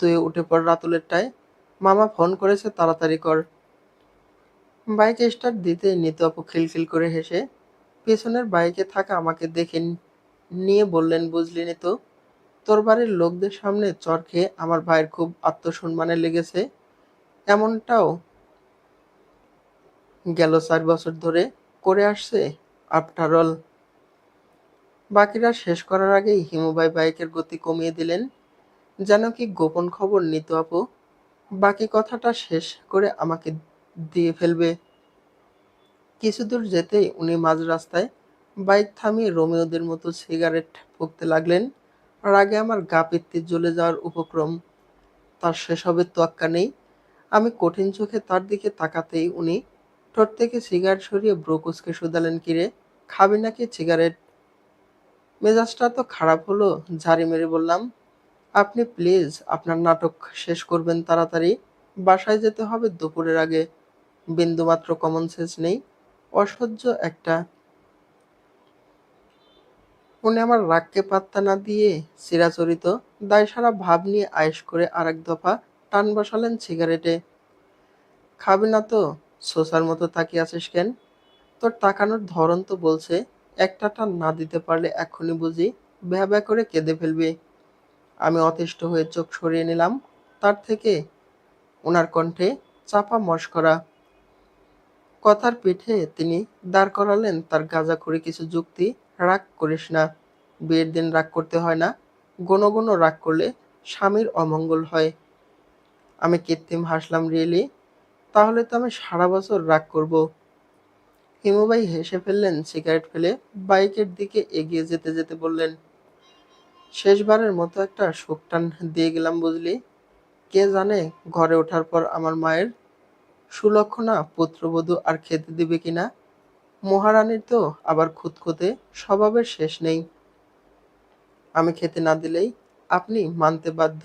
তুই উঠে পড় রাতুলেরটায়, মামা ফোন করেছে, তাড়াতাড়ি কর। বাইক স্টার্ট দিতে নিতু আপু খিলখিল করে হেসে পেছনের বাইকে থাকা আমাকে দেখে নিয়ে বললেন, বুঝলি নিতু, তোর বাড়ির লোকদের সামনে চড় খেয়ে আমার ভাইয়ের খুব আত্মসম্মানে লেগেছে। এমনটাও গেল 4 বছর ধরে করে আসছে আফটার অল। বাকিরা শেষ করার আগেই হিমু ভাই বাইকের গতি কমিয়ে দিলেন, যেন কি গোপন খবর নিতু আপু বাকি কথাটা শেষ করে আমাকে দিয়ে ফেলবে। কিছু দূর যেতেই উনি মাঝ রাস্তায় বাইক থামিয়ে রোমিওদের মতো সিগারেট ফুঁকতে লাগলেন। রাগে আমার গা পিত্তি জ্বলে যাওয়ার উপক্রম। তার সেসবের তোয়াক্কা নেই। আমি কঠিন চোখে তার দিকে তাকাতেই উনি ঠোঁট থেকে সিগারেট সরিয়ে ভ্রু কুঁচকে শুধালেন, কিরে, খাবি নাকি সিগারেট? মেজাজটা তো খারাপ হলো, ঝাড়ি মেরে বললাম, আপনি প্লিজ আপনার নাটক শেষ করবেন তাড়াতাড়ি, বাসায় যেতে হবে দুপুরের আগে। বিন্দুমাত্র কমন সেন্স নেই, অসহ্য একটা। উনি আমার রাগকে পাত্তা না দিয়ে চিরাচরিত দায়সারা ভাব নিয়ে আয়েশ করে আরেক দফা টান বসালেন সিগারেটে। খাবি না তো সোসার মতো তাকিয়ে আছিস কেন? তোর তাকানোর ধরন তো বলছে একটা টান না দিতে পারলে এক্ষুনি বুঝি ভ্যা ভ্যা করে কেঁদে ফেলবি। আমি অতিষ্ঠ হয়ে চোখ সরিয়ে নিলাম তার থেকে। ওনার কণ্ঠে চাপা মশকরা। কথার পিঠে তিনি দাঁড় করালেন তার গাঁজাখুরি কিছু যুক্তি। রাগ করিস না, বিয়ের দিন রাগ করতে হয় না, ঘন ঘন রাগ করলে স্বামীর অমঙ্গল হয়। আমি কৃত্রিম হাসলাম, রিয়েলি? তাহলে তো আমি সারা বছর রাগ করব। হিমুবাই হেসে ফেললেন, সিগারেট ফেলে বাইকের দিকে এগিয়ে যেতে যেতে বললেন, শেষবারের মতো একটা শোক টান দিয়ে গেলাম বুঝলি। কে জানে ঘরে ওঠার পর আমার মায়ের সুলক্ষণা পুত্রবধূ আর খেতে দিবে কিনা। মহারানীর তো আবার খুঁতখুঁতে স্বভাবের শেষ নেই। আমি খেতে না দিলেই আপনি মানতে বাধ্য।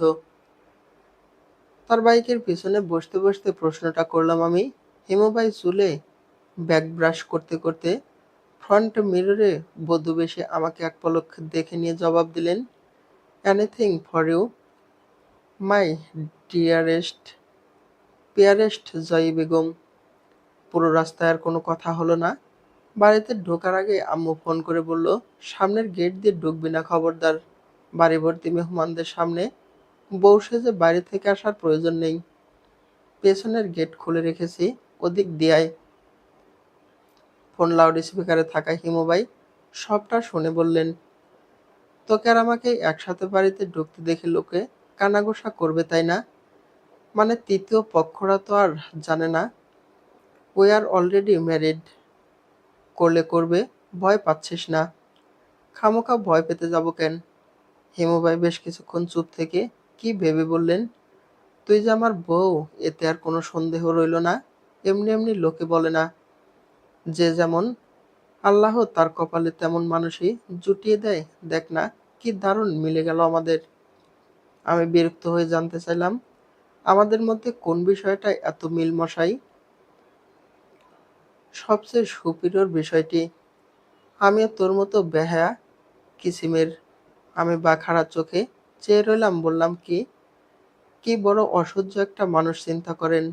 তার বাইকের পিছনে বসতে বসতে প্রশ্নটা করলাম আমি। হিমুভাই চুলে ব্যাক ব্রাশ করতে করতে ফ্রন্ট মিররে বধূ বেশে আমাকে এক পলক দেখে নিয়ে জবাব দিলেন, anything for you my dearest pearest Joyee Begum. পুরো রাস্তায় আর কোনো কথা হলো না। বাড়িতে ঢোকার আগে আম্মু ফোন করে বলল, সামনের গেট দিয়ে ঢুকবি না খবরদার, বাড়ি ভর্তি মেহমানদের সামনে বউ সেজে বাইরে থেকে আসার প্রয়োজন নেই। পেছনের গেট খুলে রেখেছি, ওদিক দিয়ায়। ফোন লাউড স্পিকারে থাকায় হিমুভাই সবটা শুনে বললেন, তোকে আর আমাকে একসাথে বাড়িতে ঢুকতে দেখে লোকে কানাঘুষা করবে তাই না? মানে তৃতীয় পক্ষরা তো আর জানে না উই আর অলরেডি ম্যারিড। করলে করবে, ভয় পাচ্ছিস না? খামোখা ভয় পেতে যাব কেন? হিমুভাই বেশ কিছুক্ষণ চুপ থেকে কি ভেবে বললেন, তুই যে আমার বউ, এতে আর কোনো সন্দেহ রইল না। এমনি এমনি লোকে বলে না, যে যেমন আল্লাহ তার কপালে তেমন মানুষই জুটিয়ে দেয়। দেখ না, কি দারুণ মিলে গেল আমাদের। আমি বিরক্ত হয়ে জানতে চাইলাম, আমাদের মধ্যে কোন বিষয়টা এত মিল মশাই? সবচেয়ে সুপিরিয়র বিষয়টি? আমিও তোর মতো বেহায়া কিসিমের। আমি বাখারা চোখে চেয়ে রইলাম, বললাম, কি কি বড় অসহ্য একটা মানুষ, চিন্তা করেন।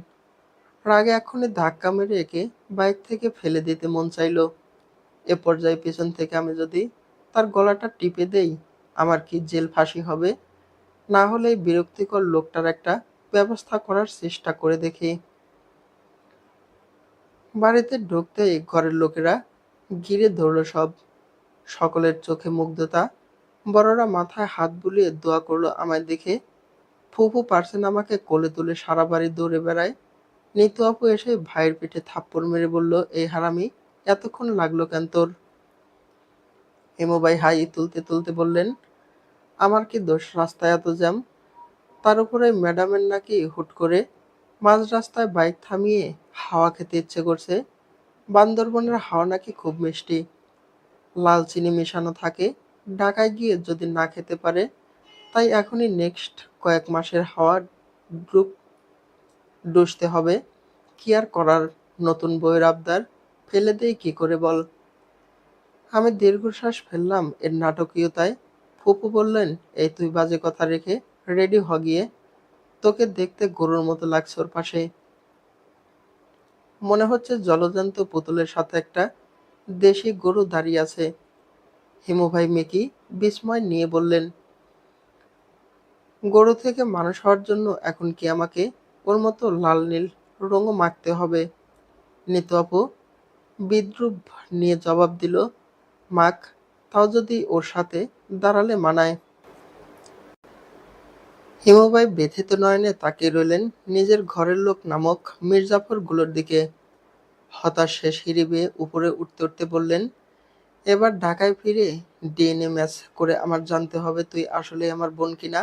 রাগে এক্ষুনি ধাক্কা মেরে একে বাইক থেকে ফেলে দিতে মন চাইল। এ পর্যায়ে পিছন থেকে আমি যদি তার গলাটা টিপে দেই, আমার কি জেল ফাঁসি হবে? না হলে এই বিরক্তিকর লোকটার একটা ব্যবস্থা করার চেষ্টা করে দেখি। বাড়িতে ঢুকতেই ঘরের লোকেরা ঘিরে ধরল সব। সকলের চোখে মুগ্ধতা। বড়রা মাথায় হাত বুলিয়ে দোয়া করলো আমায় দেখে। ফুপু পার্সেন আমাকে কোলে তুলে সারা বাড়ি দৌড়ে বেড়ায়। নিতু আপু এসে ভাইয়ের পিঠে থাপ্পড় মেরে বলল, এই হারামি, এতক্ষণ লাগলো কেন তোর? হেমু ভাই হাই তুলতে তুলতে বললেন, আমার কি দোষ, রাস্তায় এত জ্যাম। তার উপরে ম্যাডামের নাকি হুট করে মাঝ রাস্তায় বাইক থামিয়ে হাওয়া খেতে ইচ্ছে করছে। বান্দরবনের হাওয়া নাকি খুব মিষ্টি, লাল চিনি মেশানো থাকে। ঢাকায় গিয়ে যদি না খেতে পারে, তাই এখনই নেক্সট কয়েক মাসের হাওয়া ডুব ডুসতে হবে। কি আর করার, নতুন বইয়ের আবদার, ফেলে দেই কি করে বল? আমি দীর্ঘশ্বাস ফেললাম এর নাটকীয়তায়। ফুপু বললেন, এই তুই বাজে কথা রেখে রেডি হ গিয়ে। তোকে দেখতে গরুর মতো লাগছে ওর পাশে। মনে হচ্ছে জলজ্যান্ত পুতুলের সাথে একটা দেশি গরু দাঁড়িয়ে আছে। হিমু ভাই মেকি বিস্ময় নিয়ে বললেন, গরু থেকে মানুষ হওয়ার জন্য এখন কি আমাকে ওর মতো লাল নীল রঙও মাখতে হবে? নিতু আপু বিদ্রুপ নিয়ে জবাব দিল, মাখ, তাও যদি ওর সাথে দাঁড়ালে মানায়। হিমুভাই ব্যথিত নয়নে তাকিয়ে রইলেন নিজের ঘরের লোক নামক মির্জাফর গুলোর দিকে। হতাশ শেষ সিঁড়ি বেয়ে উপরে উঠতে উঠতে বললেন, এবার ঢাকায় ফিরে ডিএনএ ম্যাচ করে আমার জানতে হবে তুই আসলে আমার বোন কিনা।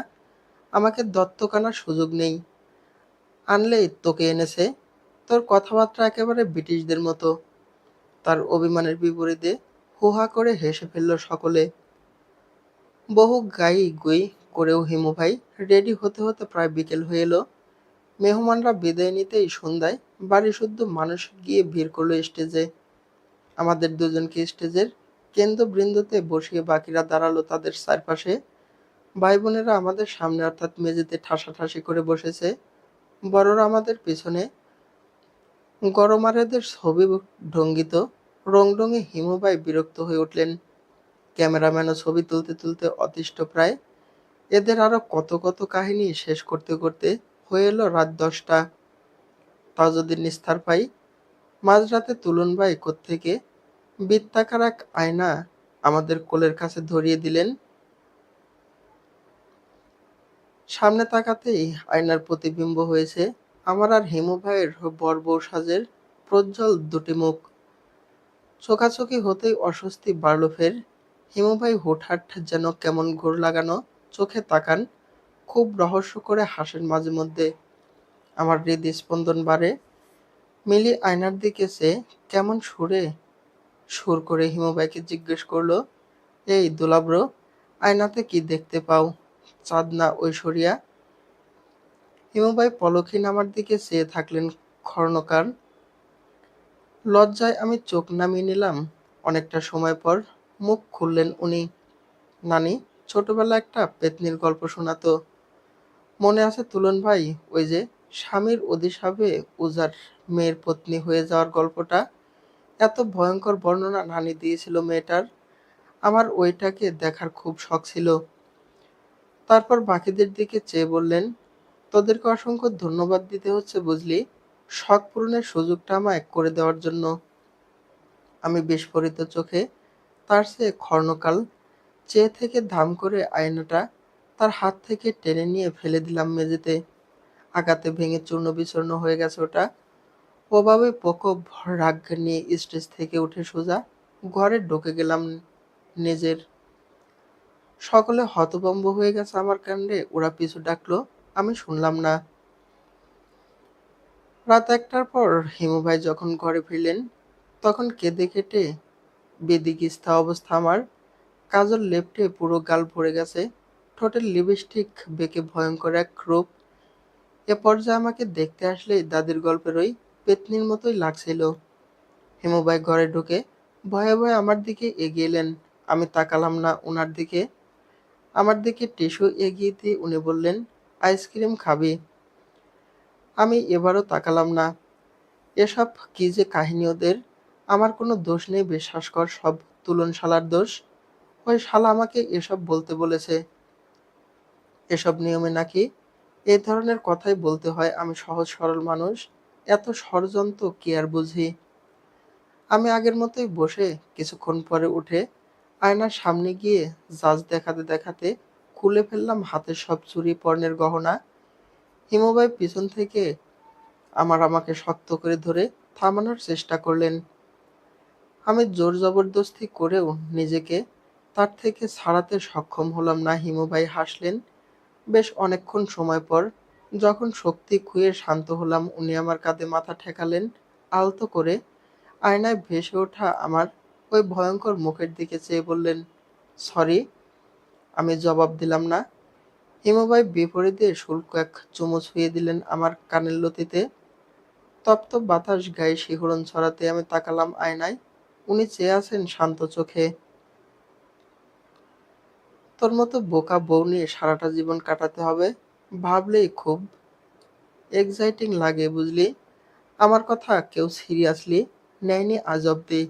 আমাকে দত্তক আনার সুযোগ নেই। আনলেই তোকে এনেছে। তোর কথাবার্তা একেবারে ব্রিটিশদের মতো। তার অভিমানের বিপরীতে হু-হা করে হেসে ফেলল সকলে। বহু গাই গুই করেও হিমু ভাই রেডি হতে হতে প্রায় বিকেল হয়ে এলো। মেহমানরা বিদায় নিতেই সন্ধ্যায় বাড়িসুদ্ধ মানুষ গিয়ে ভিড় করলো স্টেজে। আমাদের দুজনকে স্টেজের কেন্দ্রবৃন্দতে বসিয়ে বাকিরা দাঁড়ালো তাদের চারপাশে। ভাই বোনেরা আমাদের সামনে অর্থাৎ মেঝেতে ঠাসাঠাসি করে বসেছে। বড়রা আমাদের পিছনে। গরমারেদের ছবি ঢঙ্গিত রংডঙে হিমুভাই বিরক্ত হয়ে উঠলেন। ক্যামেরাম্যানও ছবি তুলতে তুলতে অতিষ্ঠ প্রায়। এদের আরো কত কত কাহিনী শেষ করতে করতে হয়ে এলো রাত 10টা। তাও যদি নিস্তার পাই। মাঝরাতে তুলন ভাই কোত্থেকে বৃত্তাকার এক আয়না আমাদের কোলের কাছে ধরিয়ে দিলেন। সামনে তাকাতেই আয়নার প্রতিবিম্ব হয়েছে আমার আর হিমু ভাইয়ের বর বউ সাজের প্রজ্জ্বল দুটি মুখ। চোখাচোখি হতেই অস্বস্তি বাড়ল ফের। হিমু ভাই হুটহাট যেন কেমন ঘোর লাগানো চোখে তাকান, খুব রহস্য করে হাসেন মাঝে মধ্যে। আমার হৃদস্পন্দন বাড়ে। মিলি আয়নার দিকে চেয়ে কেমন সুর করে হিমু ভাইকে জিজ্ঞেস করলো, এই দুলাব্র, আয়নাতে কি দেখতে পাও? চাঁদ না ঐশ্বরিয়া? হিমু ভাই পলকহীন আমার দিকে চেয়ে থাকলেন ক্ষণকাল। লজ্জায় আমি চোখ নামিয়ে নিলাম। অনেকটা সময় পর মুখ খুললেন উনি। নানি, ছোটবেলায় একটা পেত্নীর গল্প শোনাতো। মনে আছে তুলন ভাই? ওই যে স্বামীর অভিশাপে উজার মেয়ের পত্নী হয়ে যাওয়ার গল্পটা। এত ভয়ঙ্কর বর্ণনা নানি দিয়েছিল মেয়েটার। আমার ওইটাকে দেখার খুব শখ ছিল। তারপর বাকিদের দিকে চেয়ে বললেন, তোদেরকে অসংখ্য ধন্যবাদ দিতে হচ্ছে বুঝলি, শখ পূরণের সুযোগটা আমায় করে দেওয়ার জন্য। আমি বিস্ফোরিত চোখে তার চেয়ে ক্ষণকাল চেয়ে থেকে ধাম করে আয়নাটা তার হাত থেকে টেনে নিয়ে ফেলে দিলাম মেঝেতে। আঘাতে ভেঙে চূর্ণ বিচূর্ণ হয়ে গেছে ওটা। ওভাবে প্রকোপ রাগ নিয়ে স্টেজ থেকে উঠে সোজা ঘরে ঢুকে গেলাম নিজের। সকলে হতভম্ব হয়ে গেছে আমার কাণ্ডে। ওরা পিছু ডাকলো, আমি শুনলাম না। রাত ১টার পর হিমু ভাই যখন ঘরে ফিরলেন, তখন কেঁদে কেটে বেদিকিস্তা অবস্থা আমার। কাজল লেপ্টে পুরো গাল ভরে গেছে, ঠোঁটের লিপস্টিক বেঁকে ভয়ঙ্কর এক রূপ। এ পর্যায়ে আমাকে দেখতে আসলেই দাদির গল্পের ওই পেত্নীর মতোই লাগছিল। হিমু ভাই ঘরে ঢুকে ভয়ে ভয়ে আমার দিকে এগিয়ে এলেন। আমি তাকালাম না উনার দিকে। আমার দিকে টিস্যু এগিয়ে দিয়ে উনি বললেন, আইসক্রিম খাবি? আমি এবারও তাকালাম না। এসব কি যে কাহিনী ওদের! আমার কোনো দোষ নেই, বিশ্বাস কর, সব তুলন শালার দোষ। ওই শালা আমাকে এসব বলতে বলেছে। এসব নিয়মে নাকি এ ধরনের কথাই বলতে হয়। আমি সহজ সরল মানুষ, এত ষড়যন্ত্র কি আর বুঝি? আমি আগের মতোই বসে কিছুক্ষণ পরে উঠে আয়নার সামনে গিয়ে জাজ দেখাতে দেখাতে খুলে ফেললাম হাতের সব চুড়ি পর্নের গহনা। হিমুভাই পিছন থেকে আমাকে শক্ত করে ধরে থামানোর চেষ্টা করলেন। আমি জোর জবরদস্তি করেও নিজেকে তার থেকে ছাড়াতে সক্ষম হলাম না। হিমুভাই হাসলেন। বেশ অনেকক্ষণ সময় পর যখন শক্তি খুইয়ে শান্ত হলাম, উনি আমার কাঁধে মাথা ঠেকালেন আলতো করে। আয়নায় ভেসে ওঠা আমার ওই ভয়ঙ্কর মুখের দিকে চেয়ে বললেন, সরি। আমি জবাব দিলাম না। হিমুভাই বিপরীতে শুল্ক এক চুমু ছুঁয়ে দিলেন আমার কানের লতিতে। তপ্ত বাতাস গায়ে শিহরণ ছড়াতে আমি তাকালাম আয়নায়। উনি চেয়ে আছেন শান্ত চোখে। তোর মতো বোকা বউ নিয়ে সারাটা জীবন কাটাতে হবে, ভাবলেই খুব এক্সাইটিং লাগে বুঝলি। আমার কথা কেউ সিরিয়াসলি নেয়নি আজ অব্দি।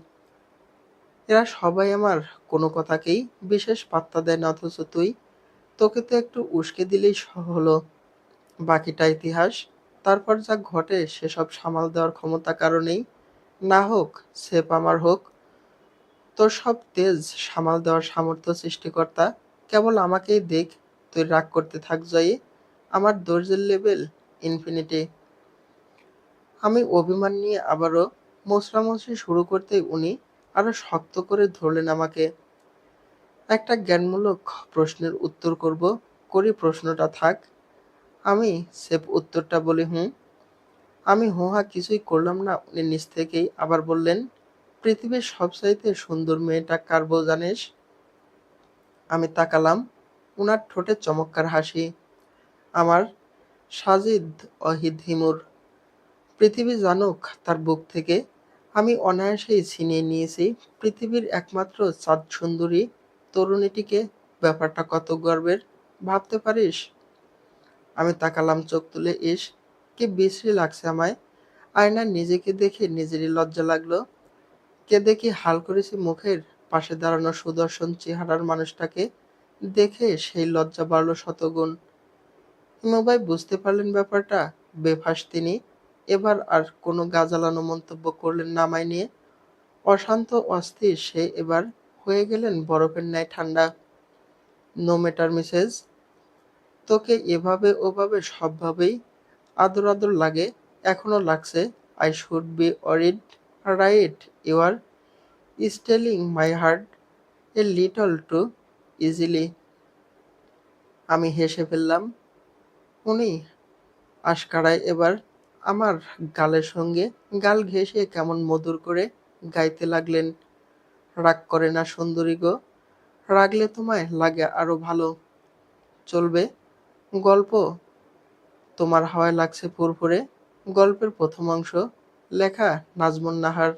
এরা সবাই আমার কোনো কথাকেই বিশেষ পাত্তা দেয় না, অথচ তুই, তোকে তো একটু উস্কে দিলেই হলো। বাকিটা ইতিহাস। তারপর যা ঘটে সেসব সামাল দেওয়ার ক্ষমতা কারো নেই। না হোক সেপ আমার, হোক তোর সব তেজ সামাল দেওয়ার সামর্থ্য সৃষ্টিকর্তা কেবল আমাকেই দেখ। তুই রাগ করতে থাক জয়ী, আমার ধৈর্যের লেভেল ইনফিনিটি। আমি অভিমান নিয়ে আবারও মোছড়ামুছড়ি শুরু করতেই উনি আরো শক্ত করে ধরলেন আমাকে। একটা জ্ঞানমূলক প্রশ্নের উত্তর করব, করি প্রশ্নটা থাক। আমি সেপ উত্তরটা বলি হুঁ। আমি হুঁ-হা কিছুই করলাম না। উনি নিজ থেকেই আবার বললেন, পৃথিবীর সবচাইতে সুন্দর মেয়েটা কার বউ জানিস? আমি তাকালাম। উনার ঠোঁটে চমৎকার হাসি। আমার সাজিদ অহিদ হিমুর। পৃথিবী জানুক তার বুক থেকে আমি অনায়াসেই ছিনিয়ে নিয়েছি পৃথিবীর একমাত্র চাঁদ সুন্দরী তরুণীটিকে। ব্যাপারটা কত গর্বের ভাবতে পারিস? আমি তাকালাম চোখ তুলে। ইস, কি বিশ্রী লাগছে আমায়। আয়নায় নিজেকে দেখে নিজেরই লজ্জা লাগলো। কেঁদে কি হাল করেছি মুখের পাশে দাঁড়ানো সুদর্শন চেহারার মানুষটাকে দেখে সেই লজ্জা বাড়ল শতগুণ। হিমুভাই বুঝতে পারলেন ব্যাপারটা। বেফাঁস তিনি। এবার আর কোনো গাজালানো মন্তব্য করলেন না আমায় নিয়ে। অশান্ত অস্থির সে এবার হয়ে গেলেন বরফের ন্যায় ঠান্ডা। নো ম্যাটার মিসেস, তোকে এভাবে ওভাবে সবভাবেই আদর আদর লাগে, এখনো লাগছে। I should be worried, right? You are stealing my heart a little too easily. আমি হেসে ফেললাম। উনি আশকারায় এবার আমার গালের সঙ্গে গাল ঘেঁষে কেমন মধুর করে গাইতে লাগলেন, রাগ করে না সুন্দরী গো, রাগলে তোমায় লাগে আরো ভালো। চলবে? গল্প তোমার হাওয়ায় লাগছে ফুরফুরে। গল্পের প্রথম অংশ, লেখা নাজমুন নাহার।